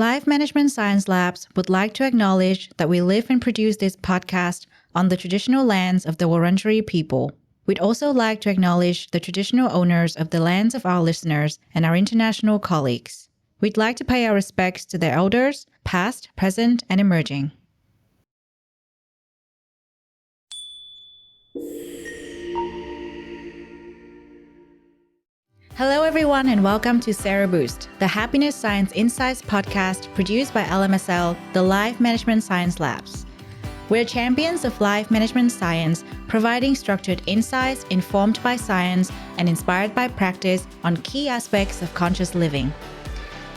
Life Management Science Labs would like to acknowledge that we live and produce this podcast on the traditional lands of the Wurundjeri people. We'd also like to acknowledge the traditional owners of the lands of our listeners and our international colleagues. We'd like to pay our respects to their elders, past, present, and emerging. Hello, everyone, and welcome to Sero Boost, the Happiness Science Insights podcast produced by LMSL, the Life Management Science Labs. We're champions of life management science, providing structured insights informed by science and inspired by practice on key aspects of conscious living.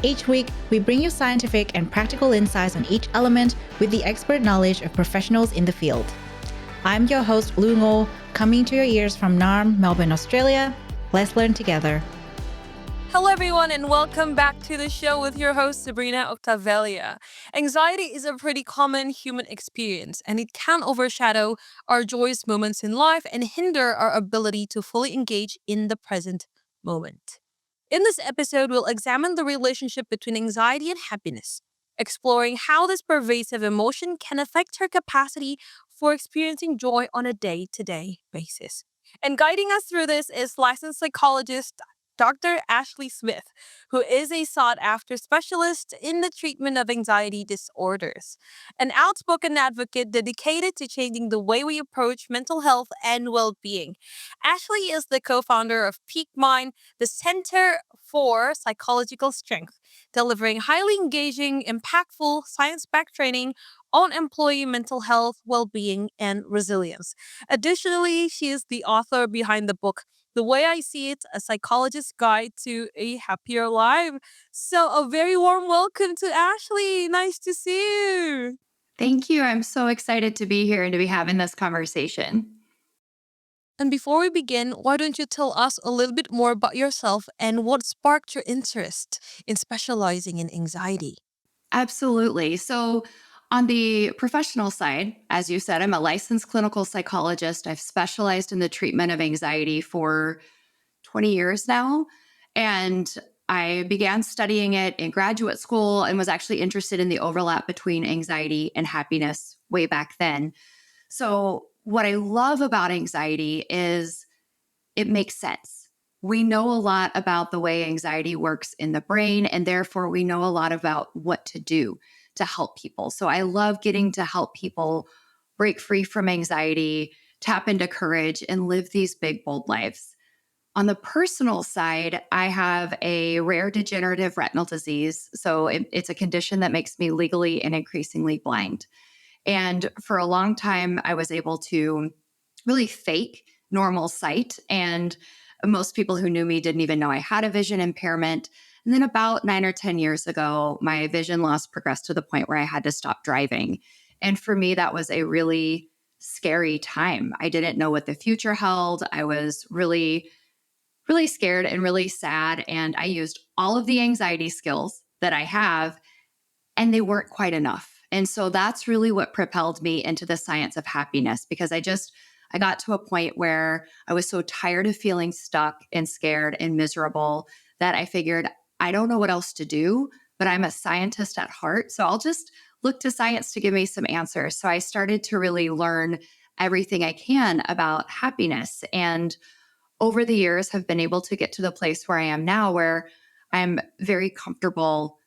Each week, we bring you scientific and practical insights on each element with the expert knowledge of professionals in the field. I'm your host, Lu Ngo, coming to your ears from Naarm, Melbourne, Australia. Let's learn together. Hello, everyone, and welcome back to the show with your host, Sabrina Oktavelia. Anxiety is a pretty common human experience, and it can overshadow our joyous moments in life and hinder our ability to fully engage in the present moment. In this episode, we'll examine the relationship between anxiety and happiness, exploring how this pervasive emotion can affect our capacity for experiencing joy on a day-to-day basis. And guiding us through this is licensed psychologist Dr. Ashley Smith, who is a sought-after specialist in the treatment of anxiety disorders, an outspoken advocate dedicated to changing the way we approach mental health and well-being. Ashley is the co-founder of Peak Mind, the Center for Psychological Strength, delivering highly engaging, impactful, science-backed training on employee mental health, well-being, and resilience. Additionally, she is the author behind the book The Way I See It, A Psychologist's Guide to a Happier Life. So a very warm welcome to Ashley. Nice to see you. Thank you. I'm so excited to be here and to be having this conversation. And before we begin, why don't you tell us a little bit more about yourself and what sparked your interest in specializing in anxiety? Absolutely. So, on the professional side, as you said, I'm a licensed clinical psychologist. I've specialized in the treatment of anxiety for 20 years now. And I began studying it in graduate school and was actually interested in the overlap between anxiety and happiness way back then. So, what I love about anxiety is it makes sense. We know a lot about the way anxiety works in the brain, and therefore we know a lot about what to do to help people. So I love getting to help people break free from anxiety, tap into courage, and live these big, bold lives. On the personal side, I have a rare degenerative retinal disease. So it's a condition that makes me legally and increasingly blind. And for a long time, I was able to really fake normal sight. And most people who knew me didn't even know I had a vision impairment. And then about 9 or 10 years ago, my vision loss progressed to the point where I had to stop driving. And for me, that was a really scary time. I didn't know what the future held. I was really, really scared and really sad. And I used all of the anxiety skills that I have, and they weren't quite enough. And so that's really what propelled me into the science of happiness, because I got to a point where I was so tired of feeling stuck and scared and miserable that I figured I don't know what else to do, but I'm a scientist at heart. So I'll just look to science to give me some answers. So I started to really learn everything I can about happiness. And over the years, have been able to get to the place where I am now, where I'm very comfortable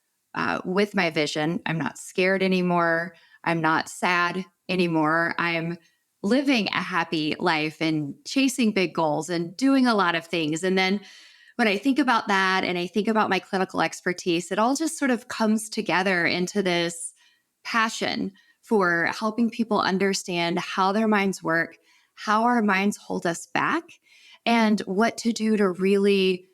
with my vision. I'm not scared anymore. I'm not sad anymore. I'm living a happy life and chasing big goals and doing a lot of things. And then when I think about that and I think about my clinical expertise, it all just sort of comes together into this passion for helping people understand how their minds work, how our minds hold us back, and what to do to really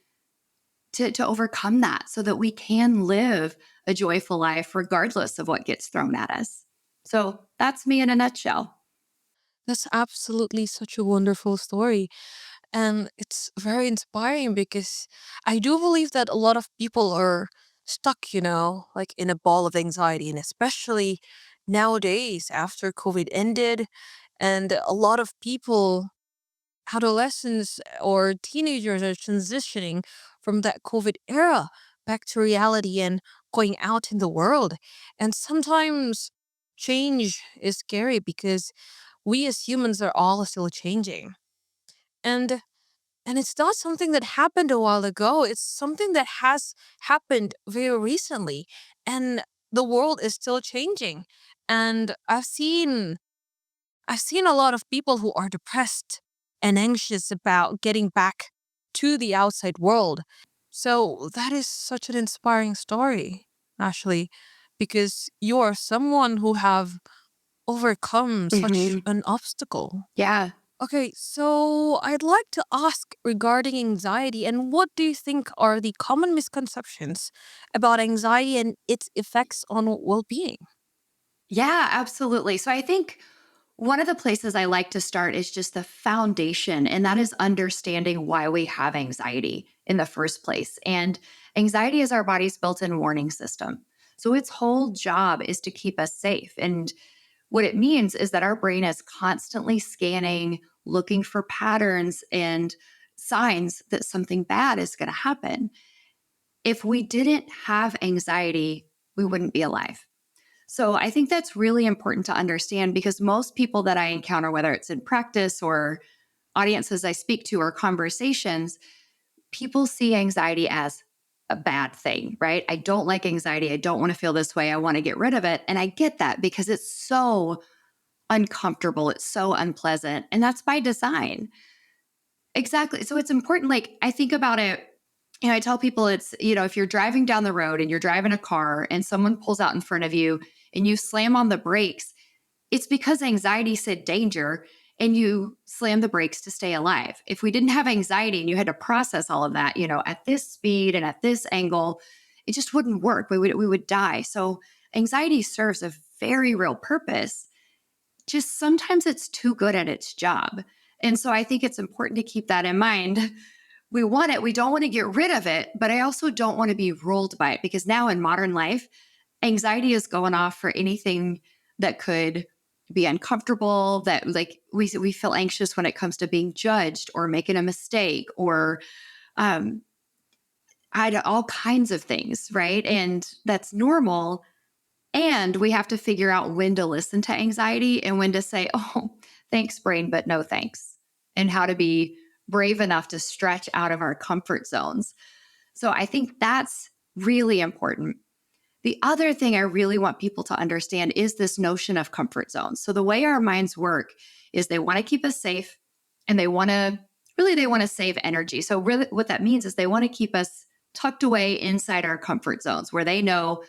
to overcome that so that we can live a joyful life regardless of what gets thrown at us. So that's me in a nutshell. That's absolutely such a wonderful story. And it's very inspiring because I do believe that a lot of people are stuck, like in a ball of anxiety. And especially nowadays after COVID ended, and a lot of people, adolescents or teenagers, are transitioning from that COVID era back to reality. And going out in the world. And sometimes change is scary because we as humans are all still changing. And and it's not something that happened a while ago. It's something that has happened very recently. And the world is still changing. And I've seen a lot of people who are depressed and anxious about getting back to the outside world. So that is such an inspiring story, actually, because you are someone who have overcome such Mhm. an obstacle. Yeah. Okay, so I'd like to ask regarding anxiety and what do you think are the common misconceptions about anxiety and its effects on well-being? Yeah, absolutely. So I think one of the places I like to start is just the foundation, and that is understanding why we have anxiety in the first place. And anxiety is our body's built in warning system. So its whole job is to keep us safe. And what it means is that our brain is constantly scanning, looking for patterns and signs that something bad is going to happen. If we didn't have anxiety, we wouldn't be alive. So I think that's really important to understand because most people that I encounter, whether it's in practice or audiences I speak to or conversations, people see anxiety as a bad thing, right? I don't like anxiety. I don't want to feel this way. I want to get rid of it. And I get that because it's so uncomfortable. It's so unpleasant. And that's by design. Exactly. So it's important. Like I think about it, I tell people it's, if you're driving down the road and you're driving a car and someone pulls out in front of you and you slam on the brakes, it's because anxiety said danger and you slam the brakes to stay alive. If we didn't have anxiety and you had to process all of that, at this speed and at this angle, it just wouldn't work. We would die. So anxiety serves a very real purpose. Just sometimes it's too good at its job. And so I think it's important to keep that in mind. We want it, we don't want to get rid of it, but I also don't want to be ruled by it because now in modern life, anxiety is going off for anything that could be uncomfortable, that like we feel anxious when it comes to being judged or making a mistake or um all kinds of things, right? And that's normal. And we have to figure out when to listen to anxiety and when to say, oh, thanks, brain, but no thanks. And how to be brave enough to stretch out of our comfort zones. So I think that's really important. The other thing I really want people to understand is this notion of comfort zones. So the way our minds work is they want to keep us safe and they want to save energy. So really what that means is they want to keep us tucked away inside our comfort zones where they know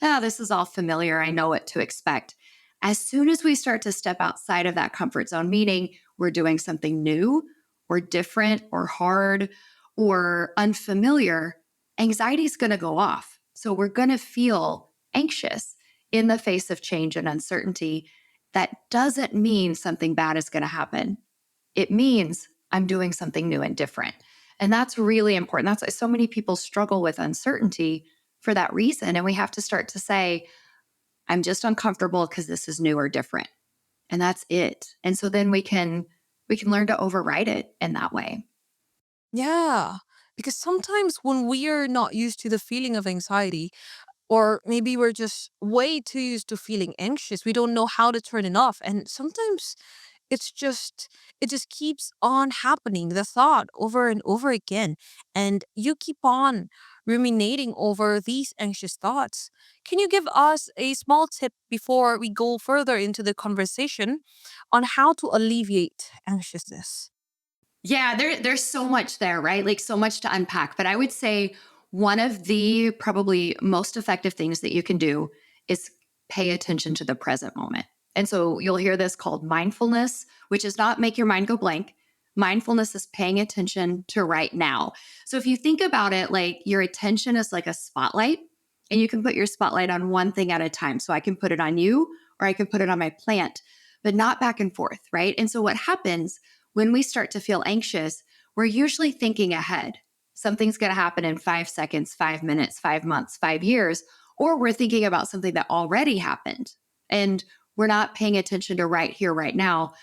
this is all familiar. I know what to expect. As soon as we start to step outside of that comfort zone, meaning we're doing something new or different or hard or unfamiliar, anxiety is going to go off. So we're going to feel anxious in the face of change and uncertainty. That doesn't mean something bad is going to happen. It means I'm doing something new and different. And that's really important. That's why so many people struggle with uncertainty for that reason. And we have to start to say, I'm just uncomfortable because this is new or different. And that's it. And so then we can learn to override it in that way. Yeah, because sometimes when we are not used to the feeling of anxiety, or maybe we're just way too used to feeling anxious, we don't know how to turn it off. And sometimes it's just, it just keeps on happening, the thought over and over again. And you keep on ruminating over these anxious thoughts. Can you give us a small tip before we go further into the conversation on how to alleviate anxiousness? Yeah, there's so much there, right? Like so much to unpack. But I would say one of the probably most effective things that you can do is pay attention to the present moment. And so you'll hear this called mindfulness, which is not make your mind go blank. Mindfulness is paying attention to right now. So if you think about it, like your attention is like a spotlight, and you can put your spotlight on one thing at a time. So I can put it on you or I can put it on my plant, but not back and forth, right? And so what happens when we start to feel anxious, we're usually thinking ahead. Something's going to happen in 5 seconds, 5 minutes, 5 months, 5 years, or we're thinking about something that already happened and we're not paying attention to right here, right now.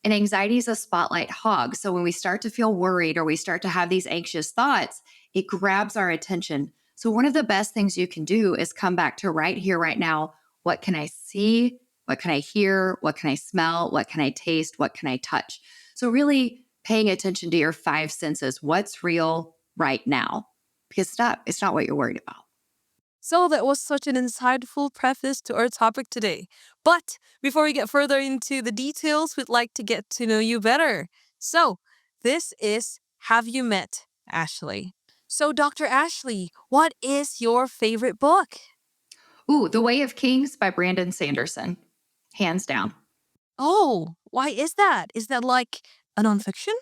And anxiety is a spotlight hog. So when we start to feel worried or we start to have these anxious thoughts, it grabs our attention. So one of the best things you can do is come back to right here, right now. What can I see? What can I hear? What can I smell? What can I taste? What can I touch? So really paying attention to your five senses. What's real right now? Because it's not what you're worried about. So that was such an insightful preface to our topic today. But before we get further into the details, we'd like to get to know you better. So, this is Have You Met Ashley? So, Dr. Ashley, what is your favorite book? Ooh, The Way of Kings by Brandon Sanderson. Hands down. Oh, why is that? Is that like a nonfiction?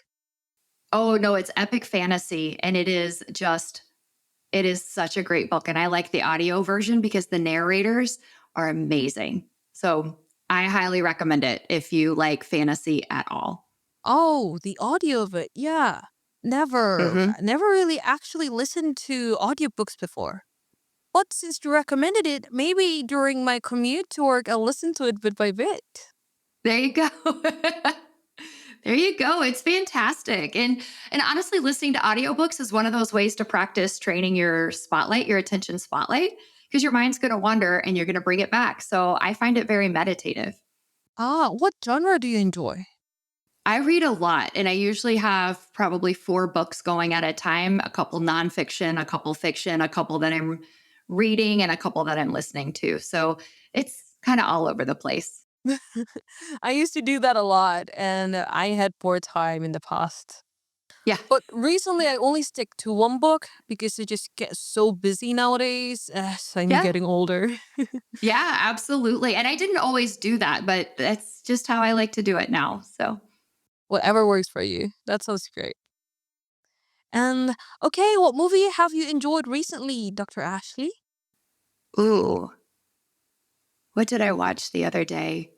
Oh, no, it's epic fantasy. And it is such a great book. And I like the audio version because the narrators are amazing. So I highly recommend it if you like fantasy at all. Oh, the audio of it. Yeah. Never, Hmm. never really actually listened to audiobooks before. But since you recommended it, maybe during my commute to work, I'll listen to it bit by bit. There you go. There you go. It's fantastic. And honestly, listening to audiobooks is one of those ways to practice training your spotlight, your attention spotlight, because your mind's going to wander and you're going to bring it back. So I find it very meditative. Ah, what genre do you enjoy? I read a lot, and I usually have probably 4 books going at a time, a couple nonfiction, a couple fiction, a couple that I'm reading, and a couple that I'm listening to. So it's kind of all over the place. I used to do that a lot, and I had poor time in the past. Yeah. But recently, I only stick to one book because I just get so busy nowadays as I'm Yeah. getting older. Yeah, absolutely. And I didn't always do that, but that's just how I like to do it now. So, Whatever works for you. That sounds great. And okay, what movie have you enjoyed recently, Dr. Ashley? ooh, what did I watch the other day?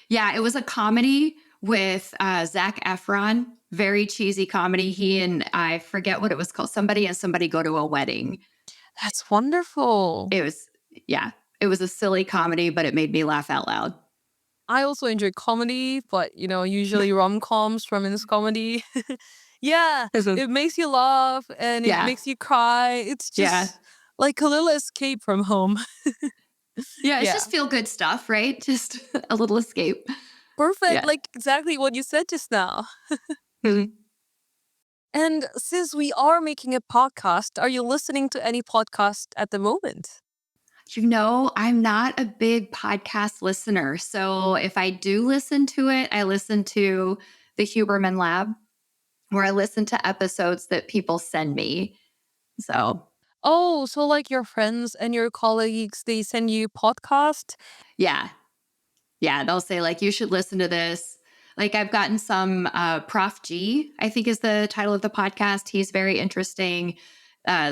Yeah, it was a comedy with Zach Efron, very cheesy comedy. He and I forget what it was called. Somebody and somebody go to a wedding. That's wonderful. It was, yeah, it was a silly comedy, but it made me laugh out loud. I also enjoy comedy, but usually rom-coms, romance comedy. Yeah, This was, it makes you laugh and it yeah, makes you cry. It's yeah, just like a little escape from home. yeah. It's Yeah, just feel good stuff, right? Just a little escape. perfect. Yeah. Like exactly what you said just now. Mhm. And since we are making a podcast, are you listening to any podcast at the moment? I'm not a big podcast listener. So if I do listen to it, I listen to the Huberman Lab, where I listen to episodes that people send me. So Oh, so like your friends and your colleagues, they send you podcast? yeah, yeah, they'll say like you should listen to this. Like I've gotten some Prof G, I think is the title of the podcast. He's very interesting.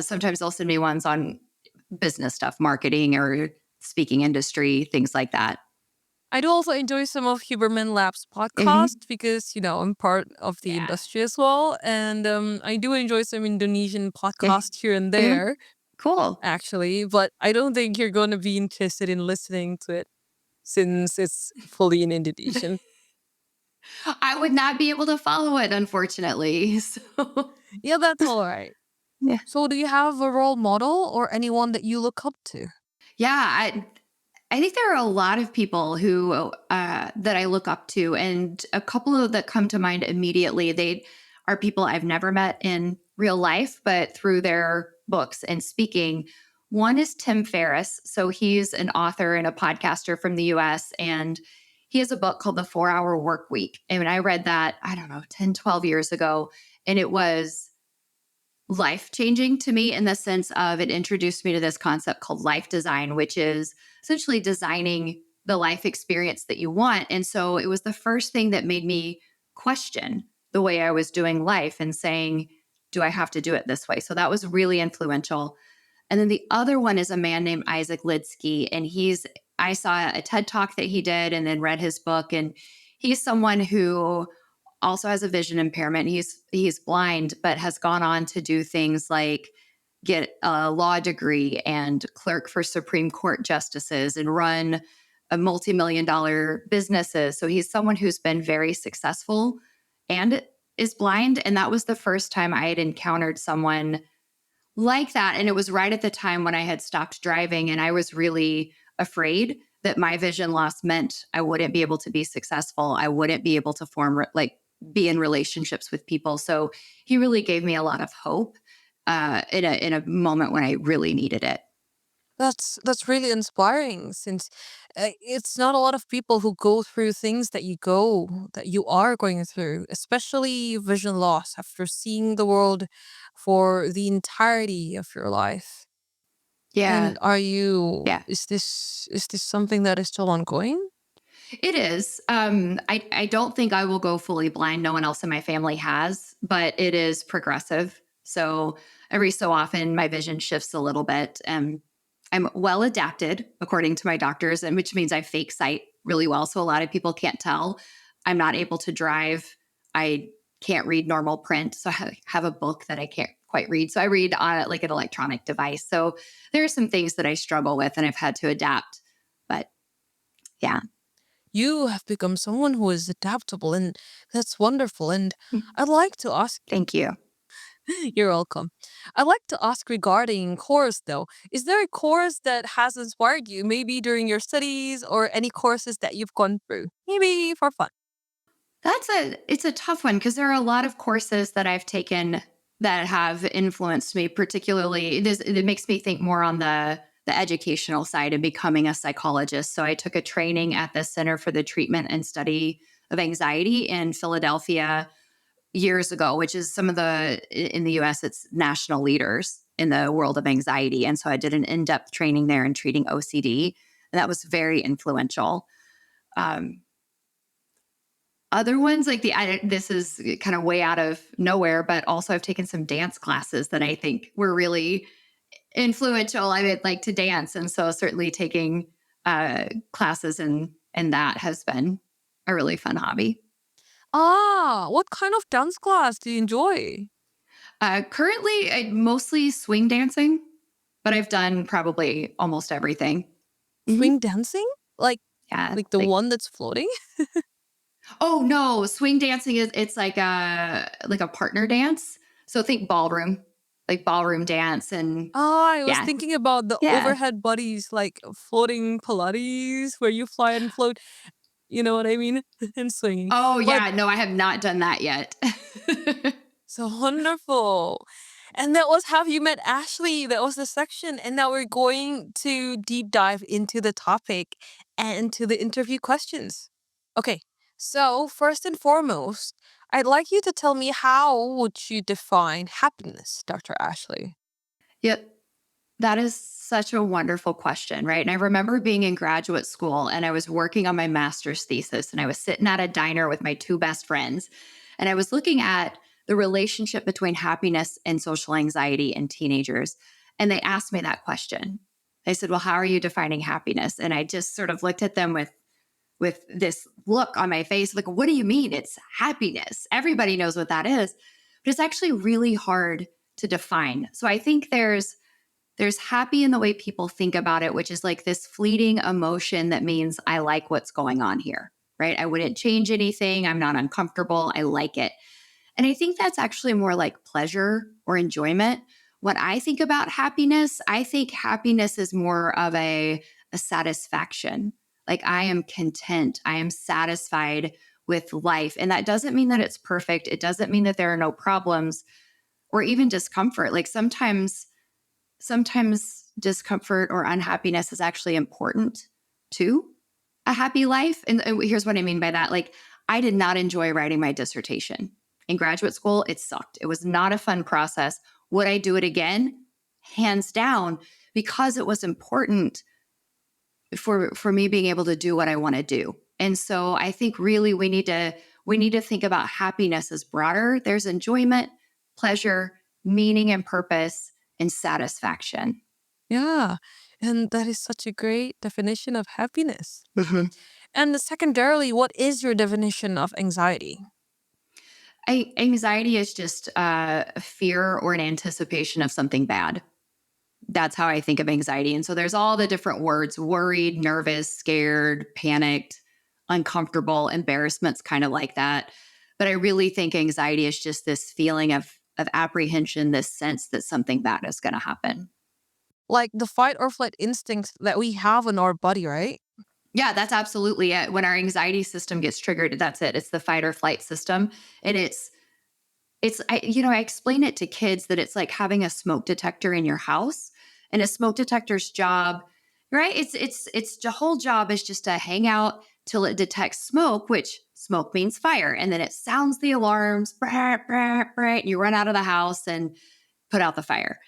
Sometimes they'll send me ones on business stuff, marketing or speaking industry, things like that. I do also enjoy some of Huberman Lab's Hmm. podcast because, I'm part of the Yeah. industry as well. And I do enjoy some Indonesian podcast here and Mhm. there, Cool. actually. But I don't think you're going to be interested in listening to it since it's fully in Indonesian. I would not be able to follow it, unfortunately. So, Yeah, that's all right. yeah. So, do you have a role model or anyone that you look up to? Yeah. I think there are a lot of people who that I look up to, and a couple of that come to mind immediately. They are people I've never met in real life, but through their books and speaking. One is Tim Ferriss. So he's an author and a podcaster from the US, and he has a book called The 4 Hour Work Week. And when I read that, I don't know, 10, 12 years ago, and it was life changing to me in the sense of it introduced me to this concept called life design, which is essentially designing the life experience that you want. And so it was the first thing that made me question the way I was doing life and saying, do I have to do it this way? So that was really influential. And then the other one is a man named Isaac Lidsky. And I saw a TED talk that he did and then read his book. And he's someone who also has a vision impairment. He's blind, but has gone on to do things like get a law degree and clerk for Supreme Court justices and run a multi-million dollar businesses. So he's someone who's been very successful and is blind. And that was the first time I had encountered someone like that. And it was right at the time when I had stopped driving, and I was really afraid that my vision loss meant I wouldn't be able to be successful. I wouldn't be able to be in relationships with people. So he really gave me a lot of hope in a moment when I really needed it. That's really inspiring since it's not a lot of people who go through things that you are going through, especially vision loss after seeing the world for the entirety of your life. Yeah. And are you Yeah. is this something that is still ongoing? It is. I don't think I will go fully blind. No one else in my family has, but it is progressive. So every so often, my vision shifts a little bit. I'm well adapted, according to my doctors, and which means I fake sight really well. So a lot of people can't tell. I'm not able to drive. I can't read normal print. So I have a book that I can't quite read. So I read on like an electronic device. So there are some things that I struggle with, and I've had to adapt. But yeah, You have become someone who is adaptable, and that's wonderful. And I'd like to ask thank you. You're welcome. I'd like to ask regarding course though. Is there a course that has inspired you, maybe during your studies or any courses that you've gone through? Maybe for fun. It's a tough one because there are a lot of courses that I've taken that have influenced me, particularly it makes me think more on the educational side of becoming a psychologist. So I took a training at the Center for the Treatment and Study of Anxiety in Philadelphia years ago, which is some of the in the US, it's national leaders in the world of anxiety. And so I did an in-depth training there in treating OCD, and that was very influential. Um, Other ones like this is kind of way out of nowhere, but also I've taken some dance classes that I think were really influential. I would like to dance, and so certainly taking classes and that has been a really fun hobby. Ah, what kind of dance class do you enjoy? Currently, I mostly swing dancing, but I've done probably almost everything. Hmm. Swing dancing? Like Yeah, like the like one that's floating? oh no, swing dancing is it's like a partner dance. So think ballroom, like ballroom dance, and Ah, I was yeah, thinking about the yeah. overhead buddies, like floating Pilates, where you fly and float. You know what I mean? And swinging. Oh But yeah, no, I have not done that yet. so wonderful. And that was Have You Met Ashley? That was the section. And now we're going to deep dive into the topic and to the interview questions. Okay, so first and foremost, I'd like you to tell me how would you define happiness, Dr. Ashley? Yep. That is such a wonderful question, right? And I remember being in graduate school and I was working on my master's thesis, and I was sitting at a diner with my two best friends, and I was looking at the relationship between happiness and social anxiety in teenagers. And they asked me that question. They said, "Well, how are you defining happiness?" And I just sort of looked at them with this look on my face like, "What do you mean it's happiness? Everybody knows what that is." But it's actually really hard to define. So I think there's happy in the way people think about it, which is like this fleeting emotion that means I like what's going on here, right? I wouldn't change anything. I'm not uncomfortable. I like it. And I think that's actually more like pleasure or enjoyment. When I think about happiness, I think happiness is more of a satisfaction. Like I am content, I am satisfied with life. And that doesn't mean that it's perfect. It doesn't mean that there are no problems or even discomfort. Like sometimes discomfort or unhappiness is actually important to a happy life. And here's what I mean by that. Like, I did not enjoy writing my dissertation in graduate school. It sucked. It was not a fun process. Would I do it again? Hands down, because it was important for me being able to do what I want to do. And so I think really we need to think about happiness as broader. There's enjoyment, pleasure, meaning and purpose, and satisfaction. Yeah, and that is such a great definition of happiness. Mhm. And secondarily, what is your definition of anxiety? Anxiety is just a fear or an anticipation of something bad. That's how I think of anxiety. And so there's all the different words: worried, nervous, scared, panicked, uncomfortable, embarrassment's kind of like that. But I really think anxiety is just this feeling of of apprehension, this sense that something bad is going to happen. Like the fight or flight instincts that we have in our body, right? Yeah, that's absolutely it. When our anxiety system gets triggered, that's it. It's the fight or flight system. And I explain it to kids that it's like having a smoke detector in your house, and a smoke detector's job, right? It's the whole job is just to hang out till it detects smoke, which smoke means fire. And then it sounds the alarms, brah, brah, brah, and you run out of the house and put out the fire.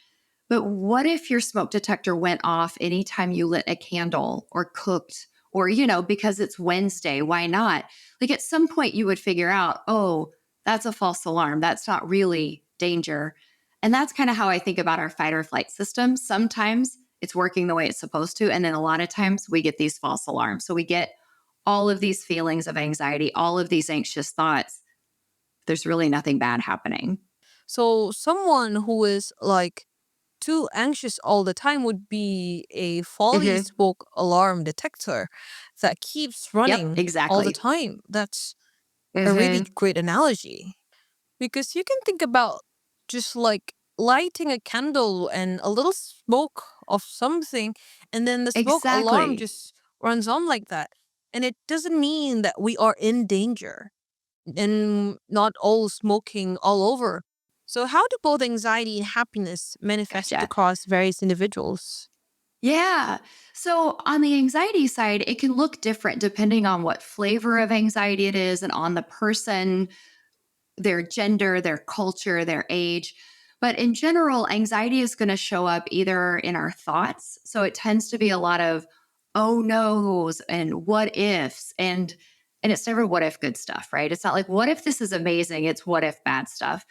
But what if your smoke detector went off anytime you lit a candle or cooked or, because it's Wednesday, why not? Like at some point you would figure out, oh, that's a false alarm. That's not really danger. And that's kind of how I think about our fight or flight system. Sometimes it's working the way it's supposed to. And then a lot of times we get these false alarms. So we get all of these feelings of anxiety, all of these anxious thoughts. There's really nothing bad happening. So someone who is like too anxious all the time would be a faulty Hmm. smoke alarm detector that keeps Yep, running all the exactly. time. That's a really Hmm. great analogy because you can think about just like lighting a candle and a little smoke of something, and then the smoke alarm Exactly. just runs on like that. And it doesn't mean that we are in danger and not all smoking all over. So, how do both anxiety and happiness manifest Gotcha. across various individuals? Yeah. So on the anxiety side, it can look different depending on what flavor of anxiety it is and on the person, their gender, their culture, their age. But in general, anxiety is going to show up either in our thoughts. So it tends to be a lot of oh no's and what ifs and it's never what if good stuff, right? It's not like what if this is amazing, it's what if bad stuff.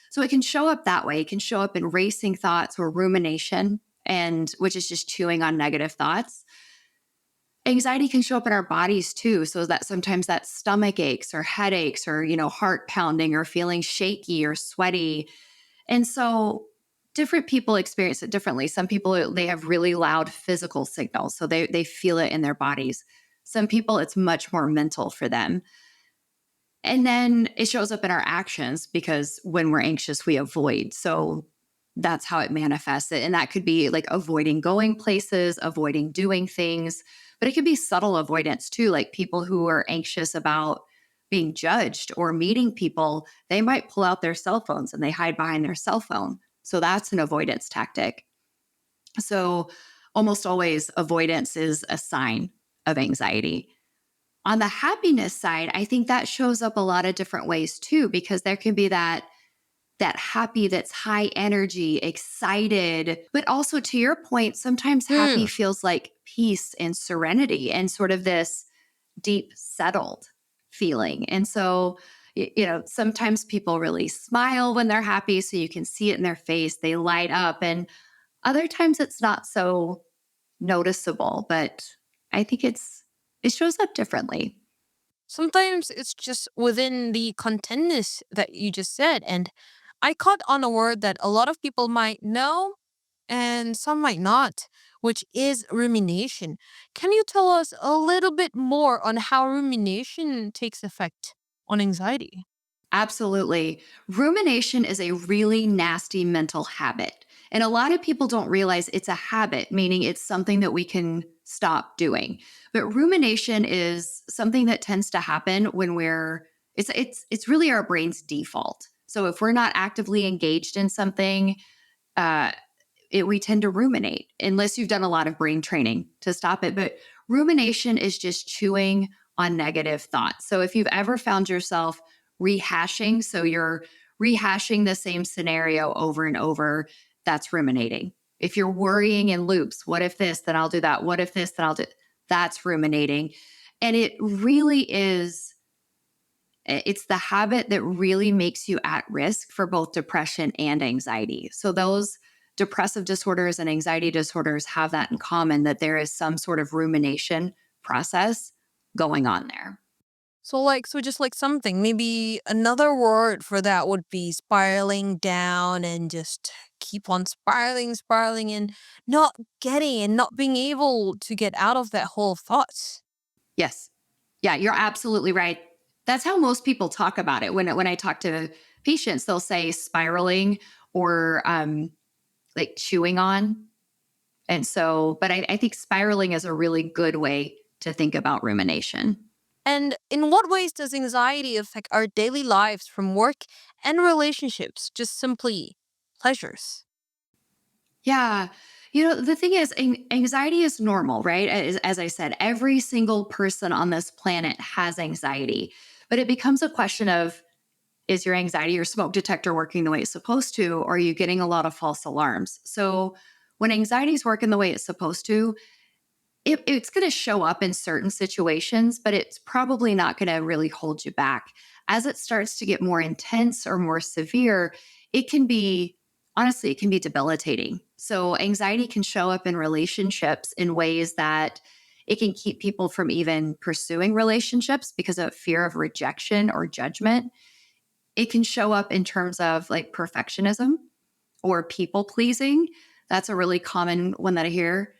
So it can show up that way. It can show up in racing thoughts or rumination, and which is just chewing on negative thoughts. Anxiety can show up in our bodies too. So that sometimes that stomach aches or headaches or, heart pounding or feeling shaky or sweaty. And so different people experience it differently. Some people, they have really loud physical signals. So they feel it in their bodies. Some people, it's much more mental for them. And then it shows up in our actions because when we're anxious, we avoid. So that's how it manifests it. And that could be like avoiding going places, avoiding doing things, but it could be subtle avoidance too. Like people who are anxious about being judged or meeting people, they might pull out their cell phones and they hide behind their cell phone. So that's an avoidance tactic. So almost always avoidance is a sign of anxiety. On the happiness side, I think that shows up a lot of different ways too, because there can be that happy that's high energy, excited, but also to your point, sometimes happy Hmm. feels like peace and serenity and sort of this deep settled feeling. And so, sometimes people really smile when they're happy, so you can see it in their face, they light up, and other times it's not so noticeable, but I think it shows up differently. Sometimes it's just within the contentness that you just said. And I caught on a word that a lot of people might know and some might not, which is rumination. Can you tell us a little bit more on how rumination takes effect on anxiety? Absolutely. Rumination is a really nasty mental habit. And a lot of people don't realize it's a habit, meaning it's something that we can stop doing. But rumination is something that tends to happen when it's really our brain's default. So if we're not actively engaged in something, uh, we tend to ruminate unless you've done a lot of brain training to stop it. But rumination is just chewing on negative thoughts. So if you've ever found yourself rehashing, so you're rehashing the same scenario over and over, that's ruminating. If you're worrying in loops, what if this, then I'll do that. What if this, then I'll do that's ruminating. And it really is it's the habit that really makes you at risk for both depression and anxiety. So those depressive disorders and anxiety disorders have that in common, that there is some sort of rumination process going on there. So just like something, maybe another word for that would be spiraling down and just keep on spiraling and not getting and not being able to get out of that whole thought. Yes. Yeah, you're absolutely right. That's how most people talk about it when I talk to patients, they'll say spiraling or like chewing on. And so, but I think spiraling is a really good way to think about rumination. And in what ways does anxiety affect our daily lives from work and relationships, just simply pleasures? Yeah. The thing is, anxiety is normal, right? As I said, every single person on this planet has anxiety, but it becomes a question of, is your anxiety or smoke detector working the way it's supposed to, or are you getting a lot of false alarms? So when anxiety is working the way it's supposed to, it's going to show up in certain situations, but it's probably not going to really hold you back. As it starts to get more intense or more severe, it can be, honestly, it can be debilitating. So, anxiety can show up in relationships in ways that it can keep people from even pursuing relationships because of fear of rejection or judgment. It can show up in terms of like perfectionism or people pleasing. That's a really common one that I hear.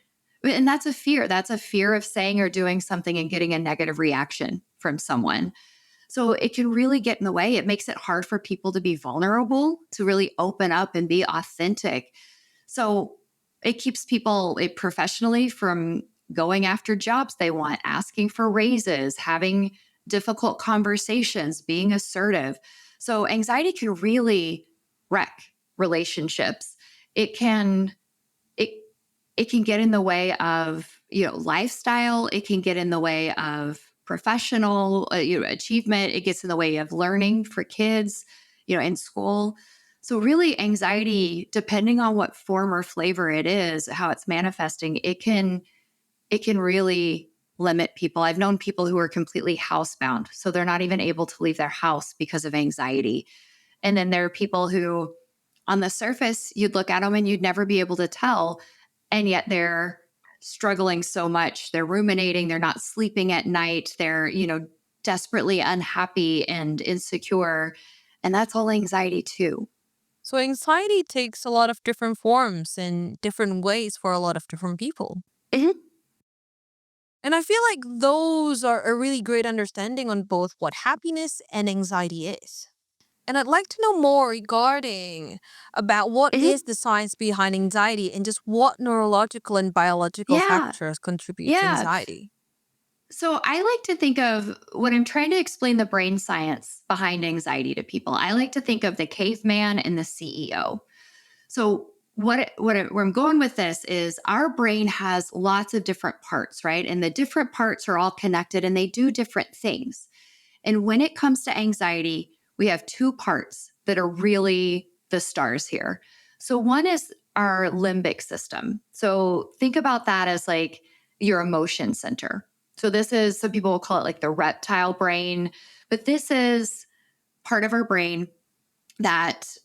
And that's a fear. That's a fear of saying or doing something and getting a negative reaction from someone. So it can really get in the way. It makes it hard for people to be vulnerable, to really open up and be authentic. So it keeps people professionally from going after jobs they want, asking for raises, having difficult conversations, being assertive. So anxiety can really wreck relationships. It can it it can get in the way of lifestyle. It can get in the way of professional achievement. It gets in the way of learning for kids in school. So really anxiety, depending on what form or flavor it is, how it's manifesting, it can really limit people. I've known people who are completely housebound, so they're not even able to leave their house because of anxiety. And then there are people who, on the surface, you'd look at them and you'd never be able to tell. And yet they're struggling so much. They're ruminating. They're not sleeping at night. They're, desperately unhappy and insecure. And that's all anxiety too. So, anxiety takes a lot of different forms and different ways for a lot of different people. Mhm. And I feel like those are a really great understanding on both what happiness and anxiety is. And I'd like to know more regarding about what Mhm. is the science behind anxiety and just what neurological and biological Yeah. factors contribute to Yeah. anxiety. So I like to think of when I'm trying to explain the brain science behind anxiety to people, I like to think of the caveman and the CEO. So where I'm going with this is our brain has lots of different parts, right? And the different parts are all connected and they do different things. And when it comes to anxiety, we have two parts that are really the stars here. So one is our limbic system. So think about that as like your emotion center. So this is, some people will call it like the reptile brain, but this is part of our brain that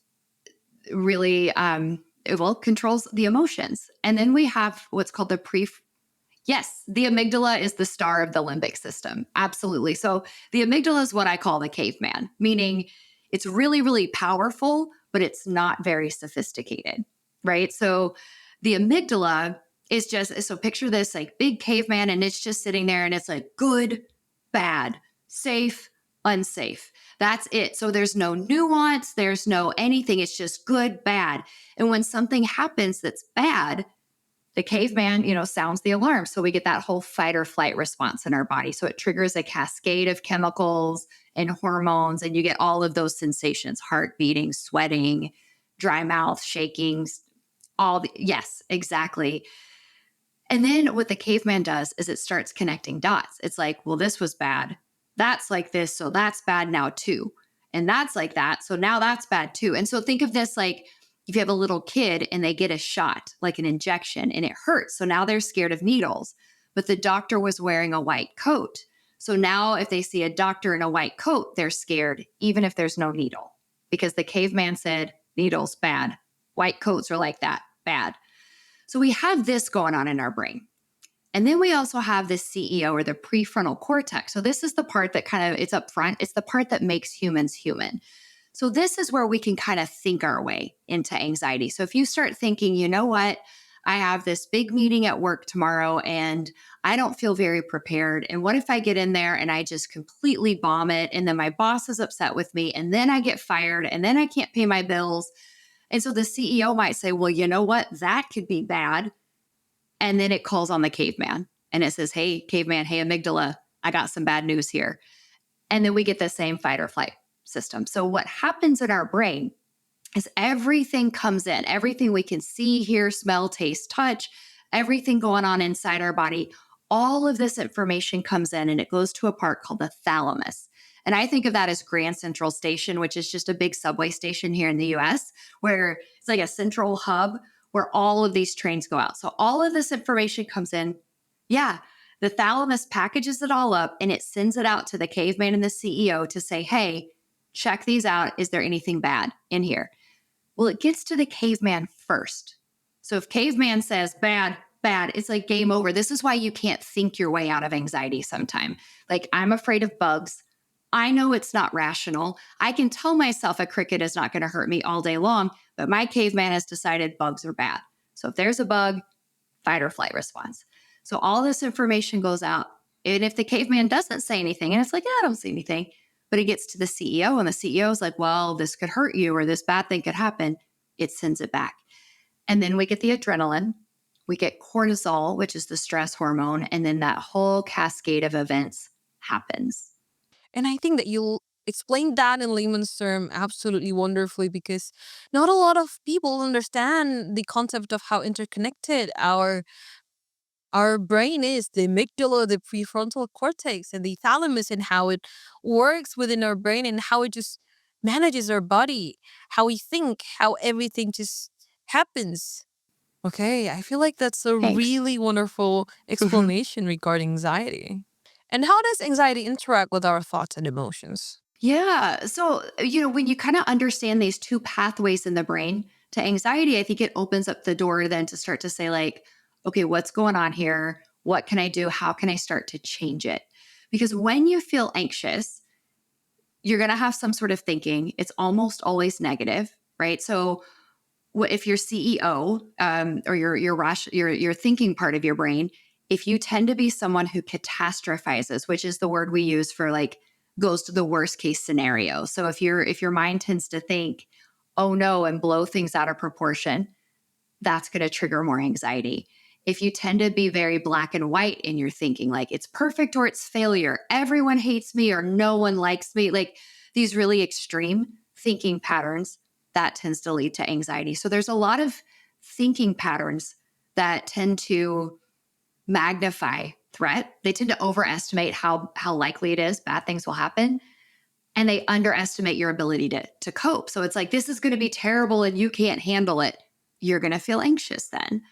really controls the emotions. And then we have what's called yes, the amygdala is the star of the limbic system. Absolutely. So the amygdala is what I call the caveman, meaning it's really, really powerful, but it's not very sophisticated, right? So the amygdala is just, so picture this like big caveman and it's just sitting there and it's like good, bad, safe, unsafe. That's it. So there's no nuance, there's no anything. It's just good, bad. And when something happens that's bad, the caveman, sounds the alarm. So we get that whole fight or flight response in our body. So it triggers a cascade of chemicals and hormones, and you get all of those sensations: heart beating, sweating, dry mouth, shaking, yes, exactly. And then what the caveman does is it starts connecting dots. It's like, well, this was bad. That's like this. So that's bad now too. And that's like that. So now that's bad too. And so think of this like if you have a little kid and they get a shot, like an injection, and it hurts. So now they're scared of needles, but the doctor was wearing a white coat. So now if they see a doctor in a white coat, they're scared, even if there's no needle, because the caveman said, needles bad. White coats are like that, bad. So we have this going on in our brain. And then we also have this CEO or the prefrontal cortex. So this is the part that kind of, it's up front. It's the part that makes humans human. So this is where we can kind of think our way into anxiety. So if you start thinking, you know what, I have this big meeting at work tomorrow and I don't feel very prepared. And what if I get in there and I just completely bomb it? And then my boss is upset with me. And then I get fired. And then I can't pay my bills. And so the CEO might say, well, you know what? That could be bad. And then it calls on the caveman and it says, hey, caveman, hey, amygdala, I got some bad news here. And then we get the same fight or flight system. So what happens in our brain is everything comes in, everything we can see, hear, smell, taste, touch, everything going on inside our body. All of this information comes in and it goes to a part called the thalamus. And I think of that as Grand Central Station, which is just a big subway station here in the US, where it's like a central hub where all of these trains go out. So all of this information comes in. Yeah, the thalamus packages it all up and it sends it out to the caveman and the CEO to say, hey, check these out. Is there anything bad in here? Well, it gets to the caveman first. So if caveman says bad, bad, it's like game over. This is why you can't think your way out of anxiety sometime. Like, I'm afraid of bugs. I know it's not rational. I can tell myself a cricket is not going to hurt me all day long, but my caveman has decided bugs are bad. So if there's a bug, fight or flight response. So all this information goes out. And if the caveman doesn't say anything, and it's like, yeah, I don't see anything, but it gets to the CEO and the CEO is like, well, this could hurt you or this bad thing could happen, it sends it back. And then we get the adrenaline, we get cortisol, which is the stress hormone, and then that whole cascade of events happens. And I think that you explained that in layman's term absolutely wonderfully, because not a lot of people understand the concept of how interconnected our brain is, the amygdala, the prefrontal cortex, and the thalamus, and how it works within our brain and how it just manages our body, how we think, how everything just happens. Okay, I feel like that's a Thanks. really wonderful explanation regarding anxiety. And how does anxiety interact with our thoughts and emotions? Yeah. So, when you kind of understand these two pathways in the brain to anxiety, I think it opens up the door then to start to say, like, okay, what's going on here? What can I do? How can I start to change it? Because when you feel anxious, you're going to have some sort of thinking. It's almost always negative, right? So, if your CEO or your thinking part of your brain, if you tend to be someone who catastrophizes, which is the word we use for like goes to the worst case scenario. So if your mind tends to think, oh no, and blow things out of proportion, that's going to trigger more anxiety. If you tend to be very black and white in your thinking, like it's perfect or it's failure, everyone hates me or no one likes me, like these really extreme thinking patterns, that tends to lead to anxiety. So there's a lot of thinking patterns that tend to magnify threat. They tend to overestimate how likely it is bad things will happen. And they underestimate your ability to cope. So it's like, this is going to be terrible and you can't handle it. You're going to feel anxious then.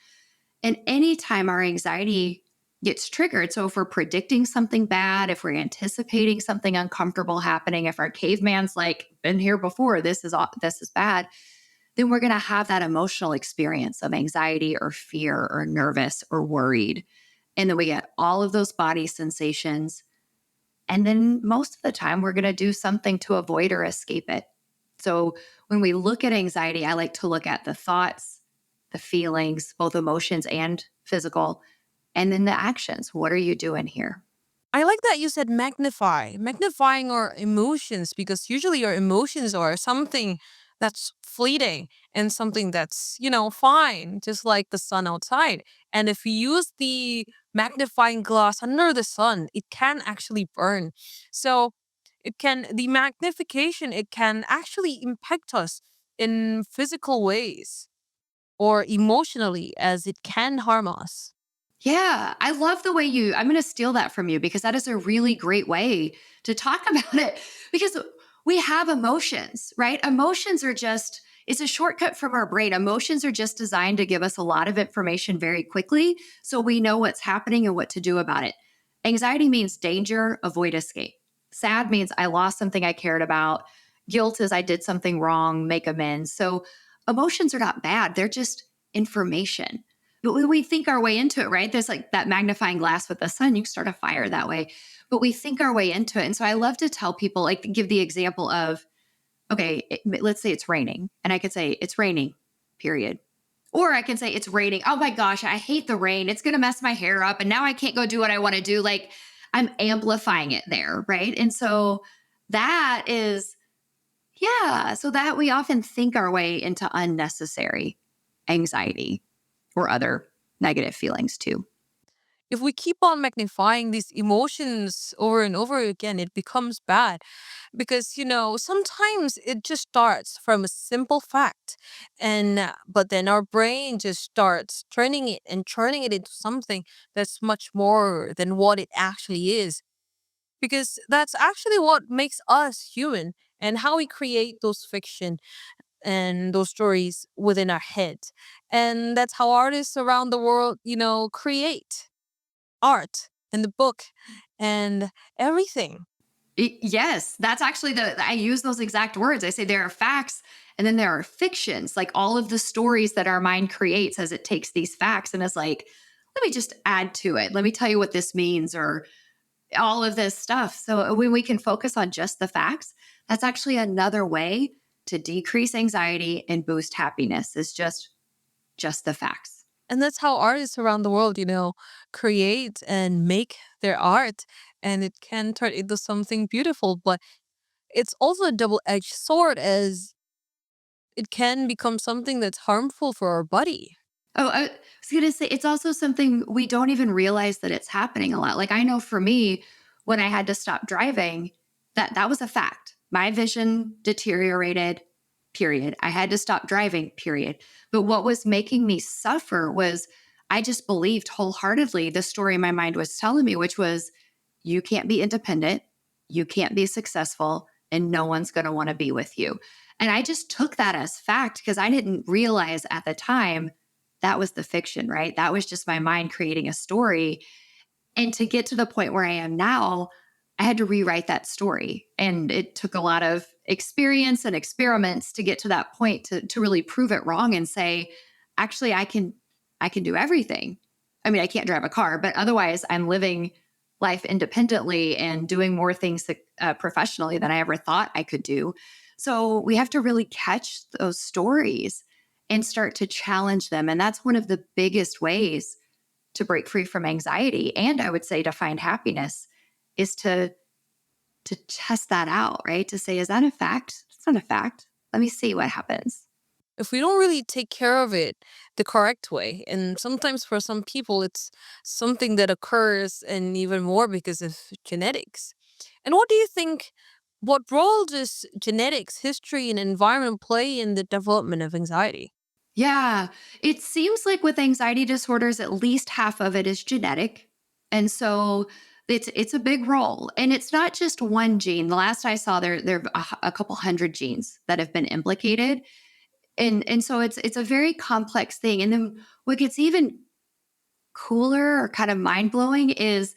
And anytime our anxiety gets triggered, so if we're predicting something bad, if we're anticipating something uncomfortable happening, if our caveman's like, been here before, this is bad, then we're going to have that emotional experience of anxiety or fear or nervous or worried. And then we get all of those body sensations. And then most of the time, we're going to do something to avoid or escape it. So when we look at anxiety, I like to look at the thoughts, the feelings, both emotions and physical, and then the actions. What are you doing here? I like that you said magnifying our emotions, because usually our emotions are something that's fleeting and something that's, fine, just like the sun outside. And if we use the magnifying glass under the sun, it can actually burn. So the magnification, it can actually impact us in physical ways or emotionally, as it can harm us. Yeah, I love the way I'm going to steal that from you because that is a really great way to talk about it because we have emotions, right? Emotions are it's a shortcut from our brain. Emotions are just designed to give us a lot of information very quickly so we know what's happening and what to do about it. Anxiety means danger, avoid, escape. Sad means I lost something I cared about. Guilt is I did something wrong, make amends. So emotions are not bad, they're just information. But when we think our way into it, right? There's like that magnifying glass with the sun, you can start a fire that way. But we think our way into it. And so I love to tell people, like, give the example of, okay, let's say it's raining. And I could say, it's raining, period. Or I can say it's raining. Oh my gosh, I hate the rain. It's going to mess my hair up. And now I can't go do what I want to do. Like I'm amplifying it there. Right. And so that is, yeah. So that we often think our way into unnecessary anxiety or other negative feelings too. If we keep on magnifying these emotions over and over again, it becomes bad because, sometimes it just starts from a simple fact. But then our brain just starts turning it and turning it into something that's much more than what it actually is. Because that's actually what makes us human and how we create those fiction and those stories within our heads. And that's how artists around the world, create art and the book and everything. Yes, that's actually I use those exact words. I say there are facts and then there are fictions, like all of the stories that our mind creates as it takes these facts and is like, let me just add to it. Let me tell you what this means or all of this stuff. So when we can focus on just the facts, that's actually another way to decrease anxiety and boost happiness is just the facts. And that's how artists around the world, create and make their art. And it can turn into something beautiful. But it's also a double edged sword as it can become something that's harmful for our body. Oh, I was gonna say it's also something we don't even realize that it's happening a lot. Like I know for me, when I had to stop driving, that was a fact. My vision deteriorated, period. I had to stop driving, period. But what was making me suffer was I just believed wholeheartedly the story my mind was telling me, which was you can't be independent, you can't be successful, and no one's gonna want to be with you. And I just took that as fact because I didn't realize at the time that was the fiction, right? That was just my mind creating a story. And to get to the point where I am now, I had to rewrite that story. And it took a lot of experience and experiments to get to that point to really prove it wrong and say, actually, I can do everything. I mean, I can't drive a car, but otherwise I'm living life independently and doing more things professionally than I ever thought I could do. So we have to really catch those stories and start to challenge them. And that's one of the biggest ways to break free from anxiety. And I would say to find happiness is to test that out, right? To say, is that a fact? It's not a fact. Let me see what happens. If we don't really take care of it the correct way, and sometimes for some people, it's something that occurs and even more because of genetics. And what do you think? What role does genetics, history, and environment play in the development of anxiety? Yeah, it seems like with anxiety disorders, at least half of it is genetic. And so it's a big role. And it's not just one gene. The last I saw there are a couple hundred genes that have been implicated. And so it's a very complex thing. And then what gets even cooler or kind of mind-blowing is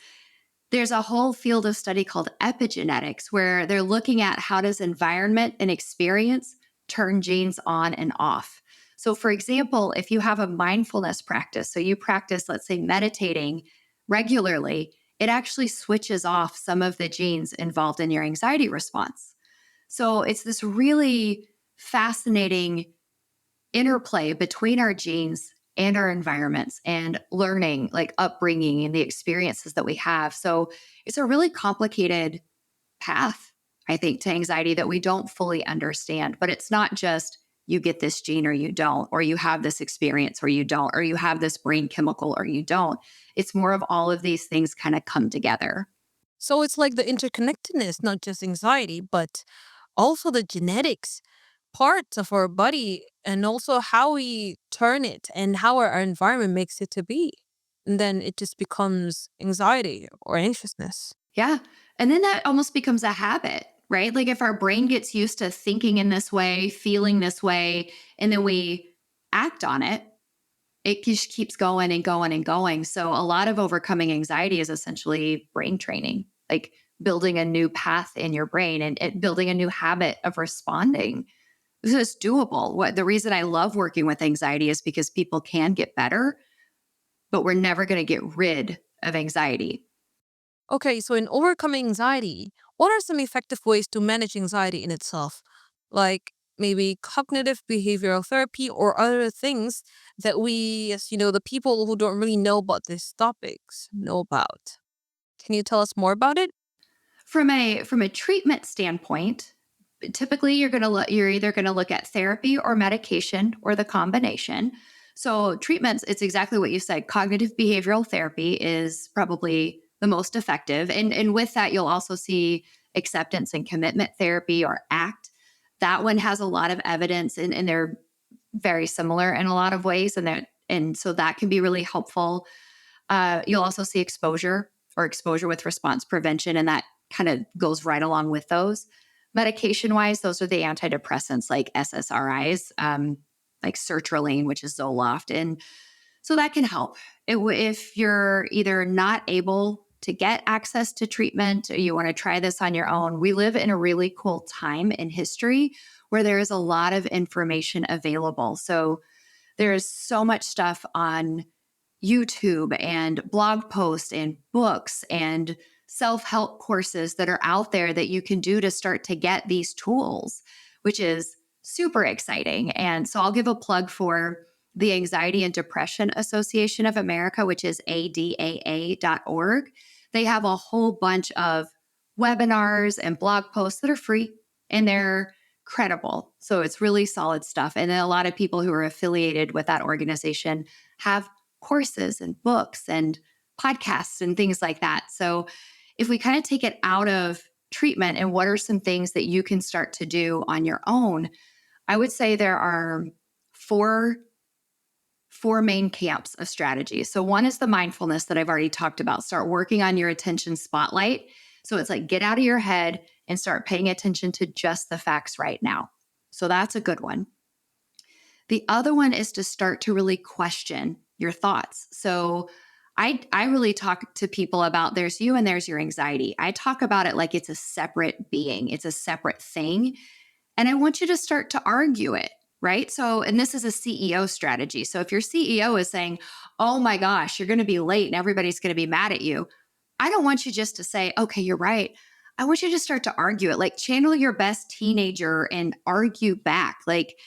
there's a whole field of study called epigenetics where they're looking at how does environment and experience turn genes on and off. So for example, if you have a mindfulness practice, so you practice, let's say, meditating regularly, it actually switches off some of the genes involved in your anxiety response. So it's this really fascinating interplay between our genes and our environments and learning, like upbringing and the experiences that we have. So it's a really complicated path, I think, to anxiety that we don't fully understand. But it's not just you get this gene or you don't, or you have this experience or you don't, or you have this brain chemical or you don't. It's more of all of these things kind of come together. So it's like the interconnectedness, not just anxiety, but also the genetics parts of our body and also how we turn it and how our environment makes it to be. And then it just becomes anxiety or anxiousness. Yeah. And then that almost becomes a habit, right? Like if our brain gets used to thinking in this way, feeling this way, and then we act on it, it just keeps going and going and going. So a lot of overcoming anxiety is essentially brain training, like building a new path in your brain and building a new habit of responding. This is doable. What the reason I love working with anxiety is because people can get better, but we're never going to get rid of anxiety. Okay, so in overcoming anxiety, what are some effective ways to manage anxiety in itself? Like maybe cognitive behavioral therapy or other things that we, as the people who don't really know about these topics, know about? Can you tell us more about it? From a treatment standpoint, typically you're either going to look at therapy or medication or the combination. So treatments, it's exactly what you said. Cognitive behavioral therapy is probably the most effective. And with that, you'll also see acceptance and commitment therapy, or ACT. That one has a lot of evidence, and they're very similar in a lot of ways. And so that can be really helpful. You'll also see exposure, or exposure with response prevention, and that kind of goes right along with those. Medication wise, those are the antidepressants like SSRIs, like sertraline, which is Zoloft. And so that can help. If you're either not able to get access to treatment, or you want to try this on your own, we live in a really cool time in history where there is a lot of information available. So there's so much stuff on YouTube and blog posts and books and self-help courses that are out there that you can do to start to get these tools, which is super exciting. And so I'll give a plug for the Anxiety and Depression Association of America, which is adaa.org. They have a whole bunch of webinars and blog posts that are free, and they're credible. So it's really solid stuff. And then a lot of people who are affiliated with that organization have courses and books and podcasts and things like that. So if we kind of take it out of treatment and what are some things that you can start to do on your own, I would say there are four main camps of strategies. So one is the mindfulness that I've already talked about. Start working on your attention spotlight. So it's like get out of your head and start paying attention to just the facts right now. So that's a good one. The other one is to start to really question your thoughts. So I really talk to people about there's you and there's your anxiety. I talk about it like it's a separate being, it's a separate thing. And I want you to start to argue it, right? So, and this is a CEO strategy. So if your CEO is saying, oh my gosh, you're going to be late and everybody's going to be mad at you, I don't want you just to say, okay, you're right. I want you to start to argue it, like channel your best teenager and argue back. Like,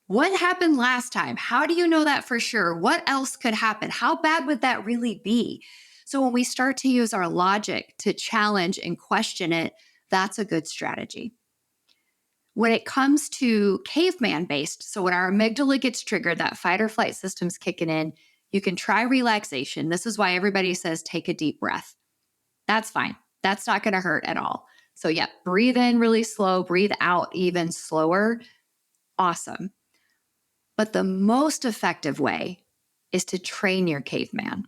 what happened last time? How do you know that for sure? What else could happen? How bad would that really be? So when we start to use our logic to challenge and question it, that's a good strategy. When it comes to caveman based, so when our amygdala gets triggered, that fight or flight system's kicking in, you can try relaxation. This is why everybody says take a deep breath. That's fine. That's not going to hurt at all. So yeah, breathe in really slow, breathe out even slower. Awesome. But the most effective way is to train your caveman.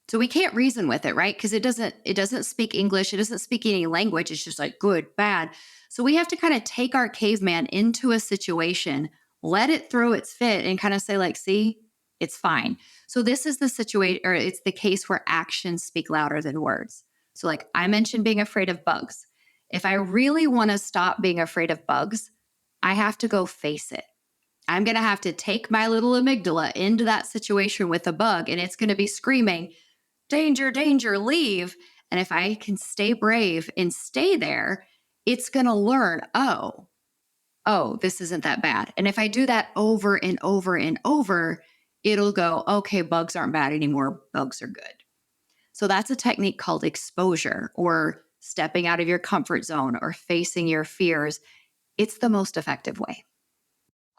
So we can't reason with it, right? Because it doesn't speak English. It doesn't speak any language. It's just like good, bad. So we have to kind of take our caveman into a situation, let it throw its fit and kind of say like, see, it's fine. So this is the situation, or it's the case where actions speak louder than words. So like I mentioned being afraid of bugs. If I really want to stop being afraid of bugs, I have to go face it. I'm going to have to take my little amygdala into that situation with a bug, and it's going to be screaming, danger, danger, leave. And if I can stay brave and stay there, it's going to learn, oh, this isn't that bad. And if I do that over and over and over, it'll go, okay, bugs aren't bad anymore. Bugs are good. So that's a technique called exposure, or stepping out of your comfort zone, or facing your fears. It's the most effective way.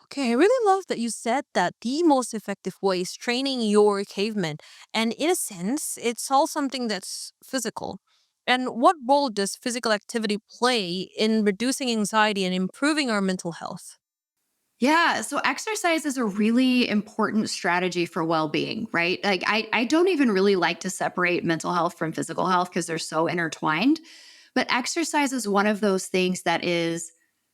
Okay, I really love that you said that the most effective way is training your caveman. And in a sense, it's all something that's physical. And what role does physical activity play in reducing anxiety and improving our mental health? Yeah. So exercise is a really important strategy for well-being, right? Like I don't even really like to separate mental health from physical health because they're so intertwined. But exercise is one of those things that is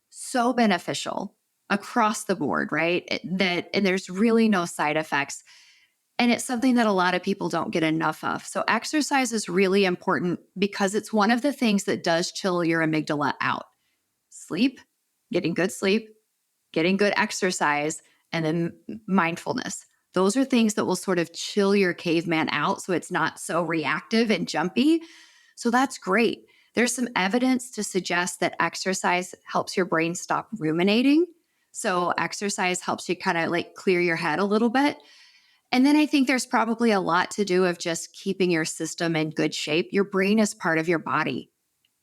so beneficial across the board, right? And there's really no side effects. And it's something that a lot of people don't get enough of. So exercise is really important because it's one of the things that does chill your amygdala out. Sleep, getting good sleep, getting good exercise, and then mindfulness. Those are things that will sort of chill your caveman out so it's not so reactive and jumpy. So that's great. There's some evidence to suggest that exercise helps your brain stop ruminating. So exercise helps you kind of like clear your head a little bit. And then I think there's probably a lot to do of just keeping your system in good shape. Your brain is part of your body.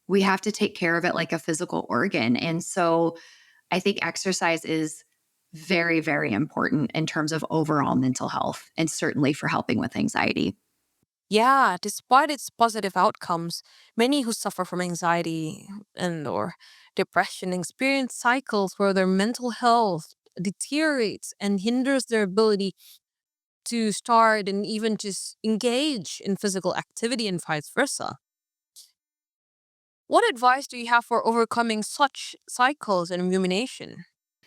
We have to take care of it like a physical organ. And so I think exercise is very, very important in terms of overall mental health and certainly for helping with anxiety. Yeah, despite its positive outcomes, many who suffer from anxiety and or depression experience cycles where their mental health deteriorates and hinders their ability to start and even just engage in physical activity and vice versa. What advice do you have for overcoming such cycles and rumination?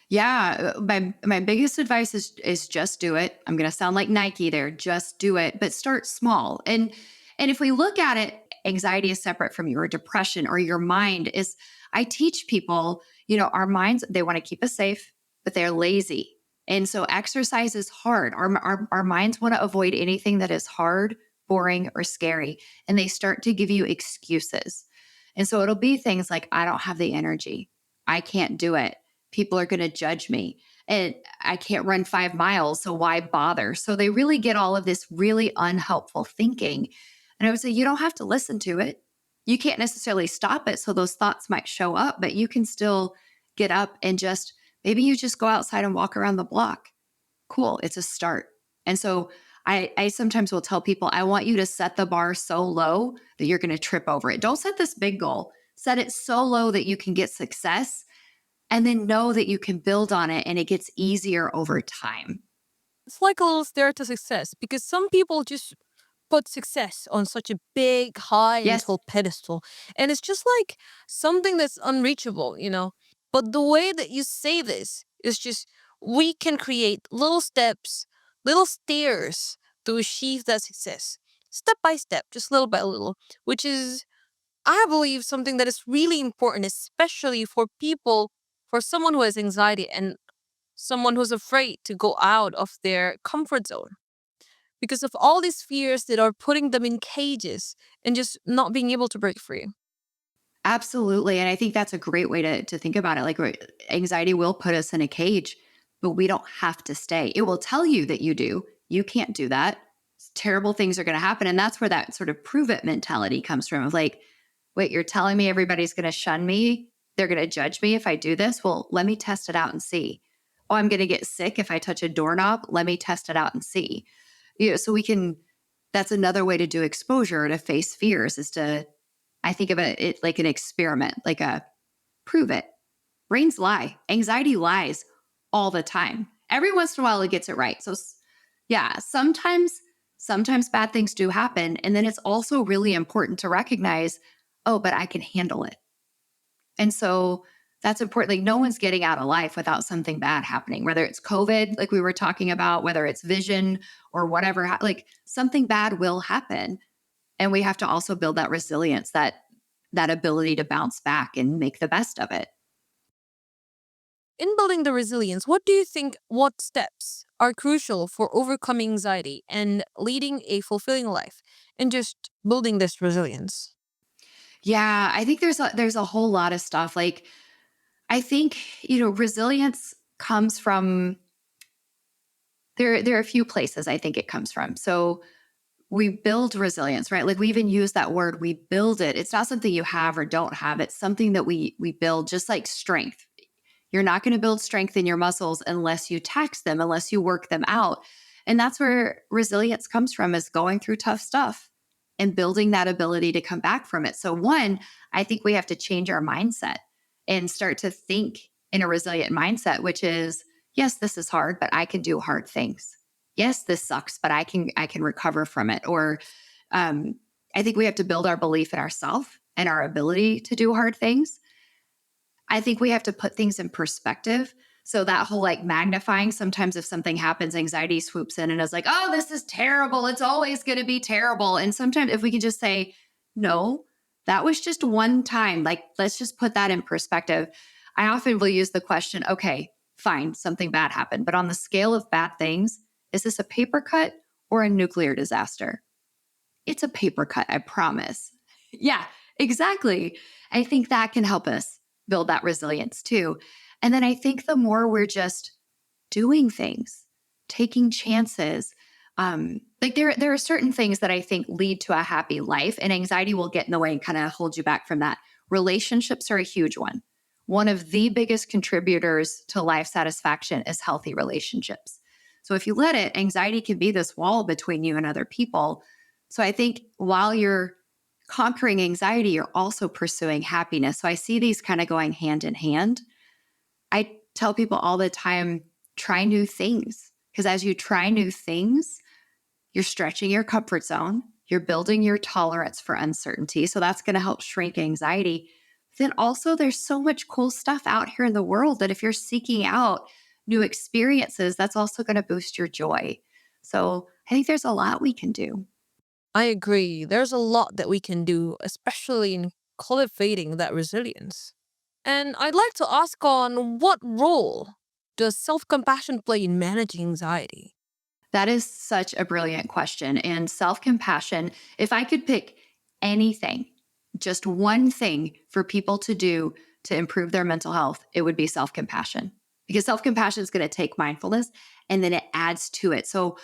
Yeah, my biggest advice is just do it. I'm going to sound like Nike there. Just do it, but start small. And if we look at it, anxiety is separate from your depression or your mind is I teach people, our minds they want to keep us safe, but they're lazy. And so exercise is hard. Our minds want to avoid anything that is hard, boring, or scary, and they start to give you excuses. And so it'll be things like I don't have the energy. I can't do it, people are going to judge me, and I can't run 5 miles. So why bother? So they really get all of this really unhelpful thinking. And I would say, you don't have to listen to it. You can't necessarily stop it. So those thoughts might show up, but you can still get up and just maybe you just go outside and walk around the block. Cool. It's a start. And so I sometimes will tell people, I want you to set the bar so low that you're going to trip over it. Don't set this big goal. Set it so low that you can get success and then know that you can build on it and it gets easier over time. It's like a little stair to success because some people just put success on such a big, high, and Yes, tall pedestal. And it's just like something that's unreachable. But the way that you say this is just we can create little steps, little stairs to achieve that success, step by step, just little by little, which is, I believe, something that is really important, especially for people, for someone who has anxiety and someone who's afraid to go out of their comfort zone because of all these fears that are putting them in cages and just not being able to break free. absolutely. And I think that's a great way to think about it. Like anxiety will put us in a cage, but we don't have to stay. It will tell you that you do. You can't do that. Terrible things are going to happen. And that's where that sort of prove it mentality comes from of like, wait, you're telling me everybody's going to shun me? They're going to judge me if I do this? Well, let me test it out and see. Oh, I'm going to get sick if I touch a doorknob. Let me test it out and see. So we can, that's another way to do exposure to face fears is to, I think of it like an experiment, like a prove it. Brains lie. Anxiety lies all the time. Every once in a while, it gets it right. So, yeah, sometimes bad things do happen. And then it's also really important to recognize, oh, but I can handle it. And so that's important. Like, no one's getting out of life without something bad happening, whether it's COVID, like we were talking about, whether it's vision or whatever, like something bad will happen. And we have to also build that resilience, that ability to bounce back and make the best of it. In building the resilience, what do you think, what steps are crucial for overcoming anxiety and leading a fulfilling life and just building this resilience? Yeah, I think there's a whole lot of stuff. Like I think, resilience comes from there are a few places I think it comes from. So we build resilience, right? Like we even use that word, we build it. It's not something you have or don't have. It's something that we build, just like strength. You're not going to build strength in your muscles unless you tax them, unless you work them out. And that's where resilience comes from, is going through tough stuff and building that ability to come back from it. So one, I think we have to change our mindset and start to think in a resilient mindset, which is, yes, this is hard, but I can do hard things. Yes, this sucks, but I can recover from it. Or um, I think we have to build our belief in ourselves and our ability to do hard things. I think we have to put things in perspective. So that whole like magnifying, sometimes if something happens, anxiety swoops in and is like, oh, this is terrible. It's always going to be terrible. And sometimes if we can just say, no, that was just one time, like, let's just put that in perspective. I often will use the question, okay, fine, something bad happened. But on the scale of bad things, is this a paper cut or a nuclear disaster? It's a paper cut, I promise. Yeah, exactly. I think that can help us build that resilience too. And then I think the more we're just doing things, taking chances, like there are certain things that I think lead to a happy life, and anxiety will get in the way and kind of hold you back from that. Relationships are a huge one. One of the biggest contributors to life satisfaction is healthy relationships. So if you let it, anxiety can be this wall between you and other people. So I think while you're conquering anxiety, you're also pursuing happiness. So I see these kind of going hand in hand. I tell people all the time, try new things. Because as you try new things, you're stretching your comfort zone, you're building your tolerance for uncertainty. So that's going to help shrink anxiety. Then also, there's so much cool stuff out here in the world that if you're seeking out new experiences, that's also going to boost your joy. So I think there's a lot we can do. I agree. There's a lot that we can do, especially in cultivating that resilience. And I'd like to ask on what role does self-compassion play in managing anxiety? That is such a brilliant question. And self compassion, if I could pick anything, just one thing for people to do to improve their mental health, it would be self compassion. Because self compassion is going to take mindfulness and then it adds to it. So,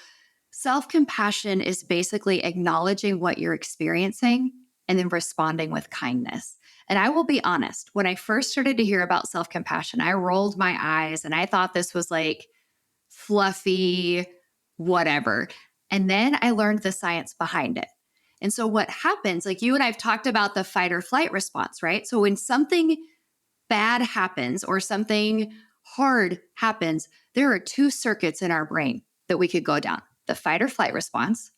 self compassion is basically acknowledging what you're experiencing and then responding with kindness. And I will be honest, when I first started to hear about self compassion, I rolled my eyes and I thought this was like, fluffy, whatever. And then I learned the science behind it. And so what happens, like you and I've talked about the fight or flight response, right? So when something bad happens or something hard happens, there are two circuits in our brain that we could go down: the fight or flight response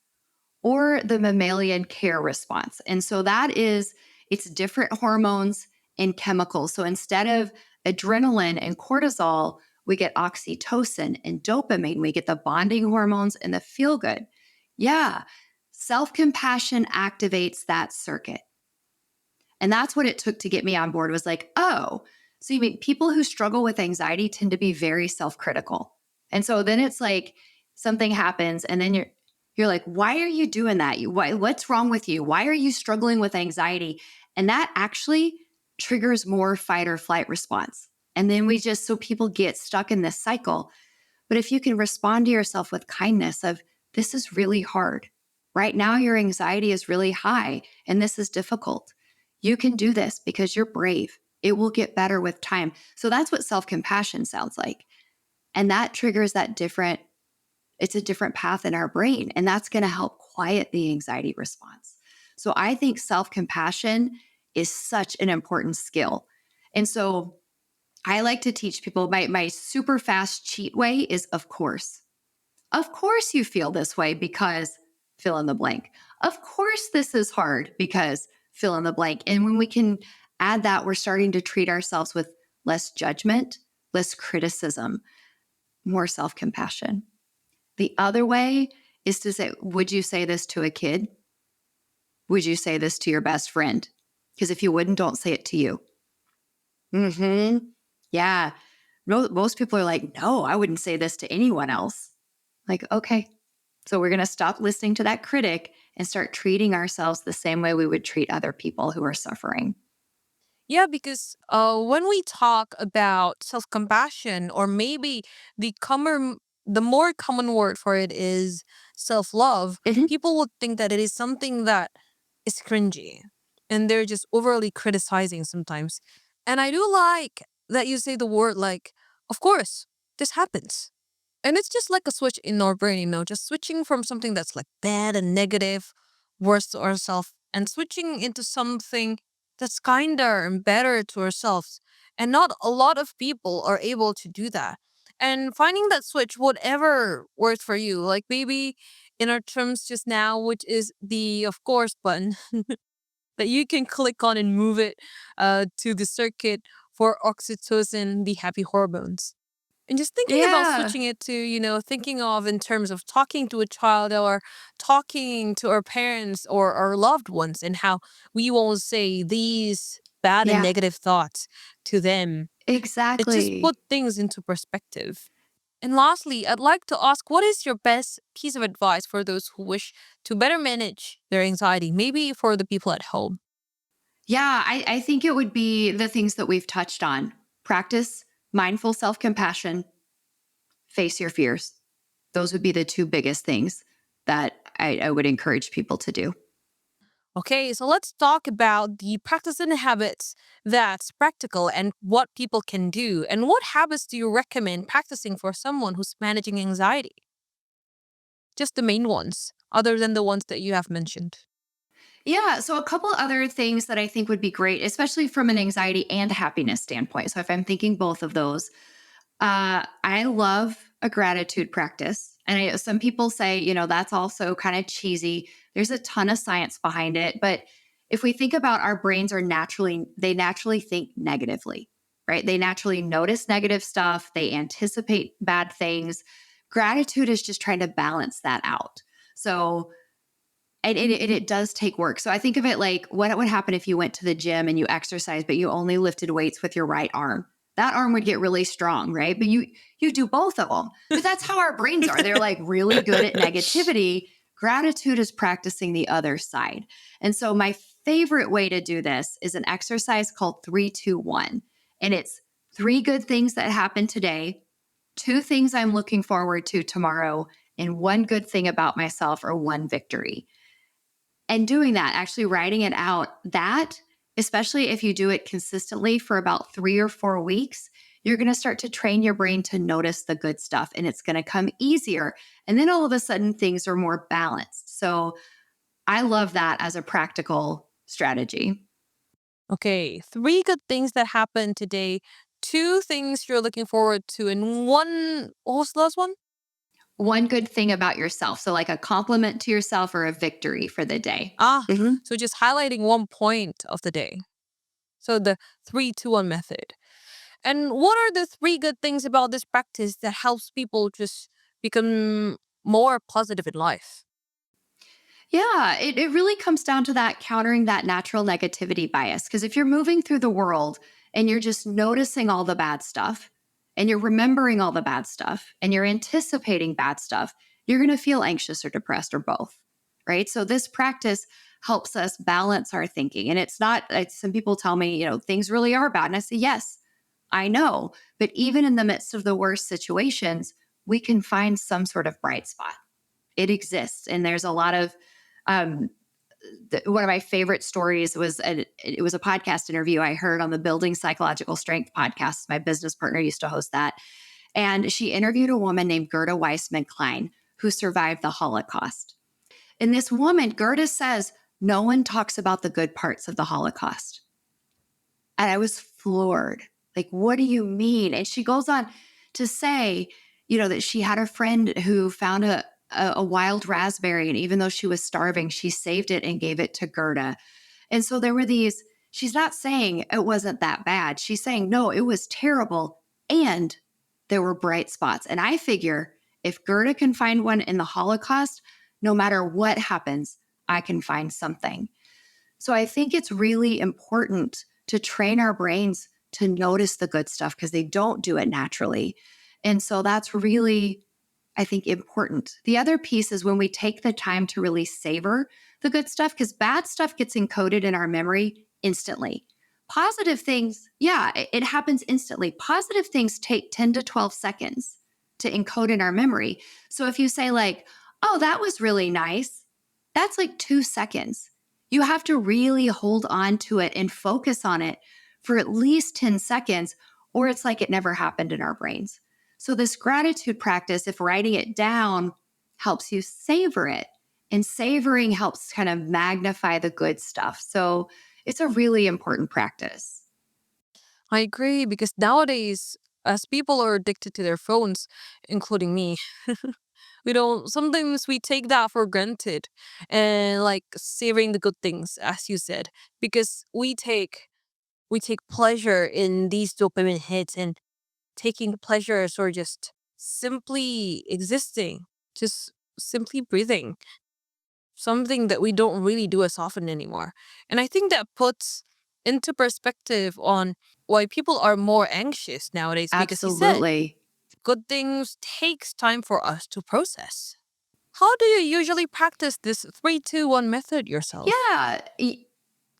or the mammalian care response. And so it's different hormones and chemicals. So instead of adrenaline and cortisol, we get oxytocin and dopamine. We get the bonding hormones and the feel good. Yeah, self compassion activates that circuit. And that's what it took to get me on board was like, oh, so you mean people who struggle with anxiety tend to be very self critical. And so then it's like something happens and then you're like, why are you doing that? What's wrong with you? Why are you struggling with anxiety? And that actually triggers more fight or flight response. And then so people get stuck in this cycle. But if you can respond to yourself with kindness of, this is really hard. Right now, your anxiety is really high and this is difficult. You can do this because you're brave. It will get better with time. So that's what self-compassion sounds like. And that triggers it's a different path in our brain. And that's going to help quiet the anxiety response. So I think self-compassion is such an important skill. And so I like to teach people my super fast cheat way is, of course. Of course you feel this way because fill in the blank. Of course this is hard because fill in the blank. And when we can add that, we're starting to treat ourselves with less judgment, less criticism, more self-compassion. The other way is to say, would you say this to a kid? Would you say this to your best friend? Because if you wouldn't, don't say it to you. Yeah. Most people are like, no, I wouldn't say this to anyone else. Like, okay. So we're going to stop listening to that critic and start treating ourselves the same way we would treat other people who are suffering. Yeah, because when we talk about self-compassion, or maybe the more common word for it is self-love, Mhm. people would think that it is something that is cringy, and they're just overly criticizing sometimes. And I do like that you say the word like, of course, this happens. And it's just like a switch in our brain, just switching from something that's like bad and negative, worse to ourselves, and switching into something that's kinder and better to ourselves. And not a lot of people are able to do that. And finding that switch, whatever works for you, like maybe in our terms just now, which is the of course button that you can click on and move it to the circuit for oxytocin, the happy hormones. And just thinking about Yeah. switching it to, thinking of in terms of talking to a child or talking to our parents or our loved ones, and how we won't say these bad and Yeah. negative thoughts to them. It just Exactly. put things into perspective. And lastly, I'd like to ask, what is your best piece of advice for those who wish to better manage their anxiety, maybe for the people at home? Yeah. I think it would be the things that we've touched on: practice mindful self-compassion, face your fears. Those would be the two biggest things that I would encourage people to do. Okay, so let's talk about the practice and habits that's practical and what people can do. And what habits do you recommend practicing for someone who's managing anxiety? Just the main ones, other than the ones that you have mentioned. Yeah. So, a couple other things that I think would be great, especially from an anxiety and happiness standpoint. So, if I'm thinking both of those, I love a gratitude practice. And some people say, that's also kind of cheesy. There's a ton of science behind it. But if we think about our brains they naturally think negatively, right? They naturally notice negative stuff, they anticipate bad things. Gratitude is just trying to balance that out. So, and it does take work. So I think of it like what would happen if you went to the gym and you exercised, but you only lifted weights with your right arm. That arm would get really strong, right? But you do both of them. But that's how our brains are. They're like really good at negativity. Gratitude is practicing the other side. And so my favorite way to do this is an exercise called 3-2-1. And it's 3 good things that happened today, 2 things I'm looking forward to tomorrow, and 1 good thing about myself or 1 victory. And doing that, actually writing it out, that, especially if you do it consistently for about 3 or 4 weeks, you're going to start to train your brain to notice the good stuff and it's going to come easier. And then all of a sudden, things are more balanced. So I love that as a practical strategy. Okay, 3 good things that happened today, 2 things you're looking forward to, and what was the last one? 1 good thing about yourself. So, like a compliment to yourself or a victory for the day. Ah, so just highlighting 1 point of the day. So the 3-2-1 method. And what are the 3 good things about this practice that helps people just become more positive in life? Yeah, it really comes down to that countering that natural negativity bias. Because if you're moving through the world and you're just noticing all the bad stuff and you're remembering all the bad stuff and you're anticipating bad stuff, you're going to feel anxious or depressed or both. Right. So this practice helps us balance our thinking. And it's not, some people tell me, things really are bad. And I say, yes, I know. But even in the midst of the worst situations, we can find some sort of bright spot. It exists. And there's a lot of, um, one of my favorite stories was it was a podcast interview I heard on the Building Psychological Strength podcast. My business partner used to host that. And she interviewed a woman named Gerda Weissman Klein who survived the Holocaust. And this woman, Gerda says, no one talks about the good parts of the Holocaust. And I was floored. Like, what do you mean? And she goes on to say, that she had a friend who found a wild raspberry. And even though she was starving, she saved it and gave it to Gerda. And so there were she's not saying it wasn't that bad. She's saying, no, it was terrible. And there were bright spots. And I figure if Gerda can find one in the Holocaust, no matter what happens, I can find something. So I think it's really important to train our brains to notice the good stuff because they don't do it naturally. And so that's really, I think, important. The other piece is when we take the time to really savor the good stuff, because bad stuff gets encoded in our memory instantly. Positive things, yeah, it happens instantly. Positive things take 10 to 12 seconds to encode in our memory. So if you say like, oh, that was really nice, that's like 2 seconds. You have to really hold on to it and focus on it for at least 10 seconds, or it's like it never happened in our brains. So this gratitude practice, if writing it down helps you savor it, and savoring helps kind of magnify the good stuff. So it's a really important practice. I agree because nowadays, as people are addicted to their phones, including me, sometimes we take that for granted and like savoring the good things, as you said, because we take pleasure in these dopamine hits and taking pleasures or just simply existing, just simply breathing, something that we don't really do as often anymore. And I think that puts into perspective on why people are more anxious nowadays because you said Absolutely. good things takes time for us to process. How do you usually practice this 3-2-1 method yourself? Yeah.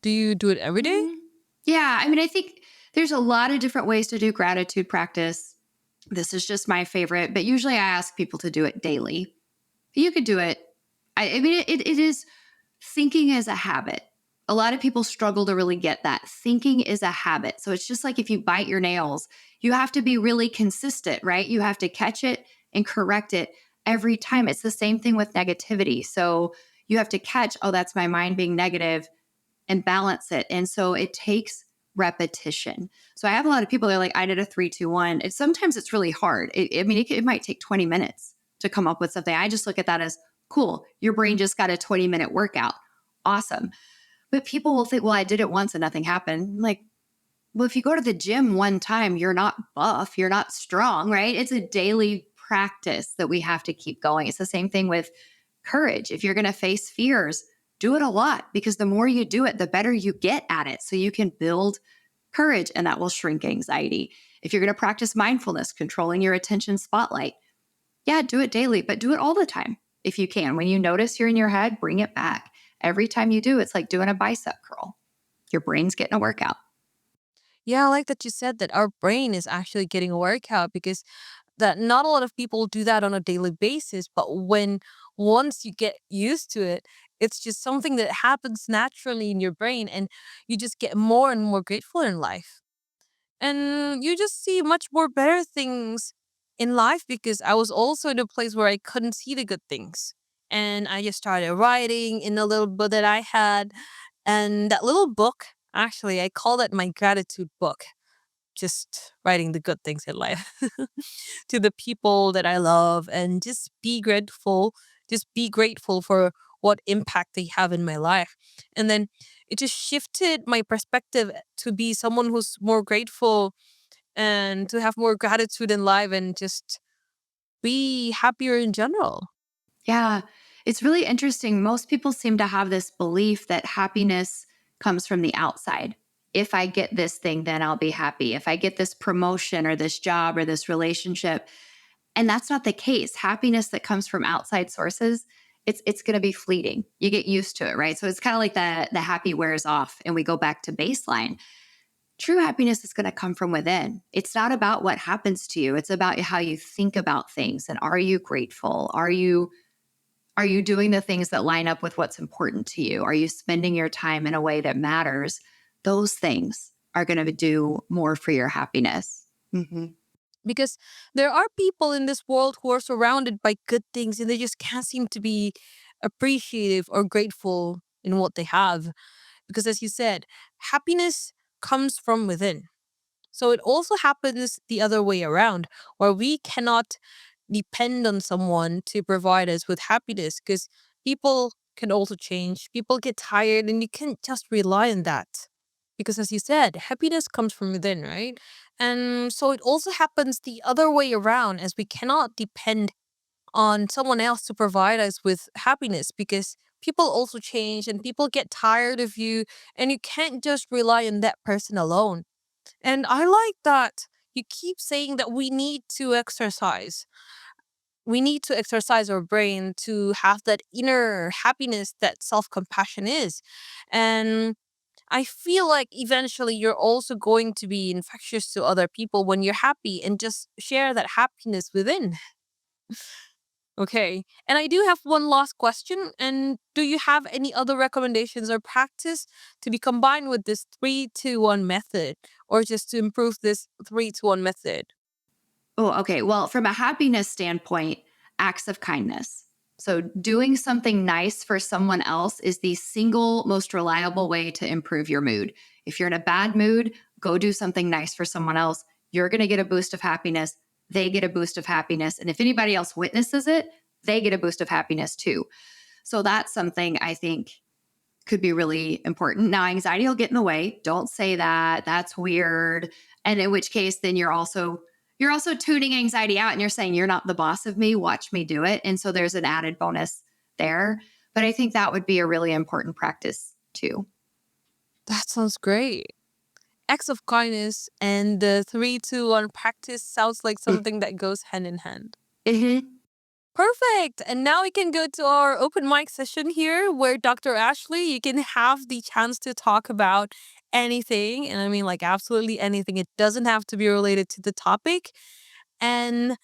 Do you do it every day? Mhm. Yeah. I mean, I think There's a lot of different ways to do gratitude practice. This is just my favorite, but usually I ask people to do it daily. You could do it. I mean, it is thinking as a habit. A lot of people struggle to really get that. Thinking is a habit. So it's just like if you bite your nails, you have to be really consistent, right? You have to catch it and correct it every time. It's the same thing with negativity. So you have to catch, oh, that's my mind being negative, and balance it. And so it takes repetition. So I have a lot of people that are like, I did a 3-2-1. Sometimes it's really hard. It might take 20 minutes to come up with something. I just look at that as cool. Your brain just got a 20-minute workout. Awesome. But people will think, well, I did it once and nothing happened. I'm like, well, if you go to the gym one time, you're not buff, you're not strong, right? It's a daily practice that we have to keep going. It's the same thing with courage. If you're going to face fears, do it a lot, because the more you do it, the better you get at it. So you can build courage, and that will shrink anxiety. If you're going to practice mindfulness, controlling your attention spotlight, yeah, do it daily, but do it all the time if you can. When you notice you're in your head, bring it back. Every time you do, it's like doing a bicep curl. Your brain's getting a workout. Yeah, I like that you said that our brain is actually getting a workout, because that not a lot of people do that on a daily basis, but when once you get used to it, it's just something that happens naturally in your brain, and you just get more and more grateful in life. And you just see much more better things in life, because I was also in a place where I couldn't see the good things. And I just started writing in a little book that I had. And that little book, actually, I call it my gratitude book, just writing the good things in life to the people that I love, and just be grateful for what impact they have in my life. And then it just shifted my perspective to be someone who's more grateful and to have more gratitude in life and just be happier in general. Yeah, it's really interesting. Most people seem to have this belief that happiness comes from the outside. If I get this thing, then I'll be happy. If I get this promotion or this job or this relationship. And that's not the case. Happiness that comes from outside sources, it's going to be fleeting. You get used to it, right? So it's kind of like the happy wears off and we go back to baseline. True happiness is going to come from within. It's not about what happens to you. It's about how you think about things. And are you grateful? Are you doing the things that line up with what's important to you? Are you spending your time in a way that matters? Those things are going to do more for your happiness. Mm-hmm. Because there are people in this world who are surrounded by good things, and they just can't seem to be appreciative or grateful in what they have. Because as you said, happiness comes from within. So it also happens the other way around, where we cannot depend on someone to provide us with happiness, because people can also change. People get tired, and you can't just rely on that. Because as you said, happiness comes from within, right? And so it also happens the other way around, as we cannot depend on someone else to provide us with happiness, because people also change and people get tired of you, and you can't just rely on that person alone. And I like that you keep saying that we need to exercise. We need to exercise our brain to have that inner happiness that self compassion is. And I feel like eventually you're also going to be infectious to other people when you're happy, and just share that happiness within. Okay. And I do have one last question. And do you have any other recommendations or practice to be combined with this 3-2-1 method, or just to improve this 3-2-1 method? Oh, okay. Well, from a happiness standpoint, acts of kindness. So, doing something nice for someone else is the single most reliable way to improve your mood. If you're in a bad mood, go do something nice for someone else. You're going to get a boost of happiness. They get a boost of happiness. And if anybody else witnesses it, they get a boost of happiness too. So, that's something I think could be really important. Now, anxiety will get in the way. Don't say that. That's weird. And in which case, then you're also tuning anxiety out, and you're saying you're not the boss of me. Watch me do it. And so there's an added bonus there. But I think that would be a really important practice too. That sounds great. Acts of kindness and the 3-2-1 practice sounds like something that goes hand in hand. Mm-hmm. Perfect. And now we can go to our open mic session here where Dr. Ashley, you can have the chance to talk about anything. And I mean, like, absolutely anything. It doesn't have to be related to the topic. And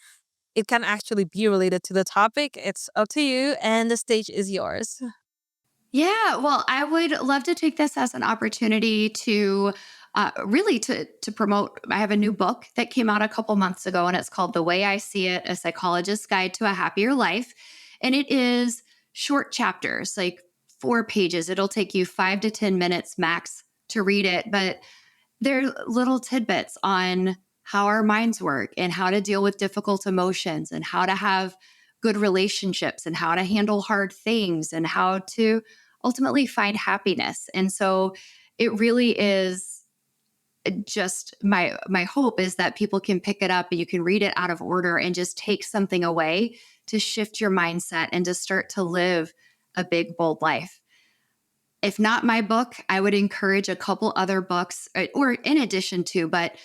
it can actually be related to the topic. It's up to you. And the stage is yours. Yeah, well, I would love to take this as an opportunity to really to promote. I have a new book that came out a couple months ago, and it's called "The Way I See It: A Psychologist's Guide to a Happier Life," and it is short chapters, like 4 pages. It'll take you 5 to 10 minutes max to read it, but they're little tidbits on how our minds work and how to deal with difficult emotions and how to have good relationships and how to handle hard things and how to ultimately find happiness. And so it really is just my hope is that people can pick it up and you can read it out of order and just take something away to shift your mindset and to start to live a big, bold life. If not my book, I would encourage a couple other books or in addition to, but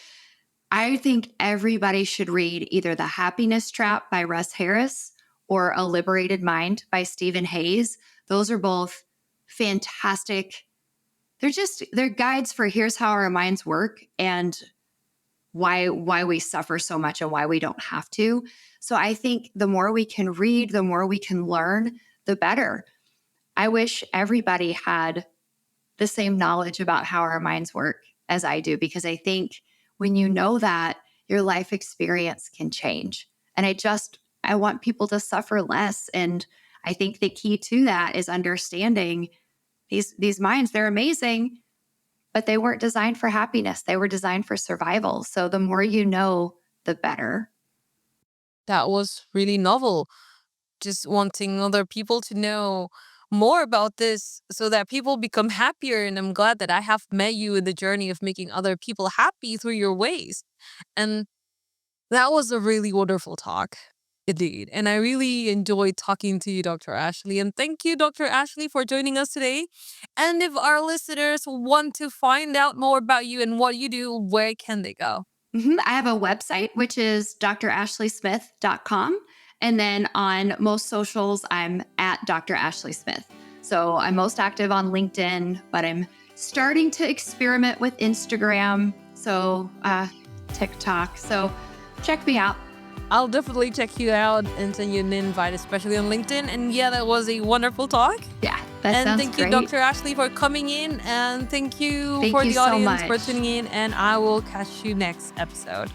I think everybody should read either The Happiness Trap by Russ Harris or A Liberated Mind by Stephen Hayes. Those are both fantastic. They're guides for here's how our minds work and why we suffer so much and why we don't have to. So I think the more we can read, the more we can learn, the better. I wish everybody had the same knowledge about how our minds work as I do, because I think when you know that, your life experience can change. And I want people to suffer less. And I think the key to that is understanding these minds, they're amazing, but they weren't designed for happiness. They were designed for survival. So the more you know, the better. That was really novel. Just wanting other people to know more about this so that people become happier. And I'm glad that I have met you in the journey of making other people happy through your ways. And that was a really wonderful talk. Indeed. And I really enjoyed talking to you, Dr. Ashley. And thank you, Dr. Ashley, for joining us today. And if our listeners want to find out more about you and what you do, where can they go? I have a website, which is drashleysmith.com. And then on most socials, I'm at Dr. Ashley Smith. So I'm most active on LinkedIn, but I'm starting to experiment with Instagram. So TikTok. So check me out. I'll definitely check you out and send you an invite, especially on LinkedIn. And yeah, that was a wonderful talk. Yeah, that and sounds thank great. you, Dr. Ashley, for coming in. And thank you Thank for you the so audience for much. tuning in. And I will catch you next episode.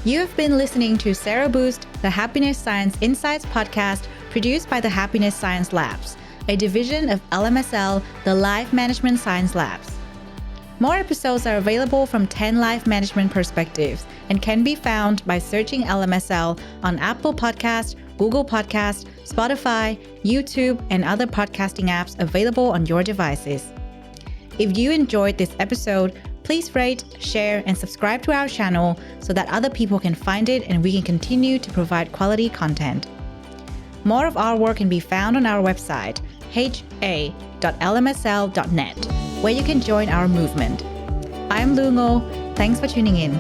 You have been listening to Sero Boost, the Happiness Science Insights podcast produced by the Happiness Science Labs, a division of LMSL, the Life Management Science Labs. More episodes are available from 10 life management perspectives and can be found by searching LMSL on Apple Podcast, Google Podcast, Spotify, YouTube, and other podcasting apps available on your devices. If you enjoyed this episode, please rate, share, and subscribe to our channel so that other people can find it and we can continue to provide quality content. More of our work can be found on our website, ha.lmsl.net, where you can join our movement. I'm Lu Ngo. Thanks for tuning in.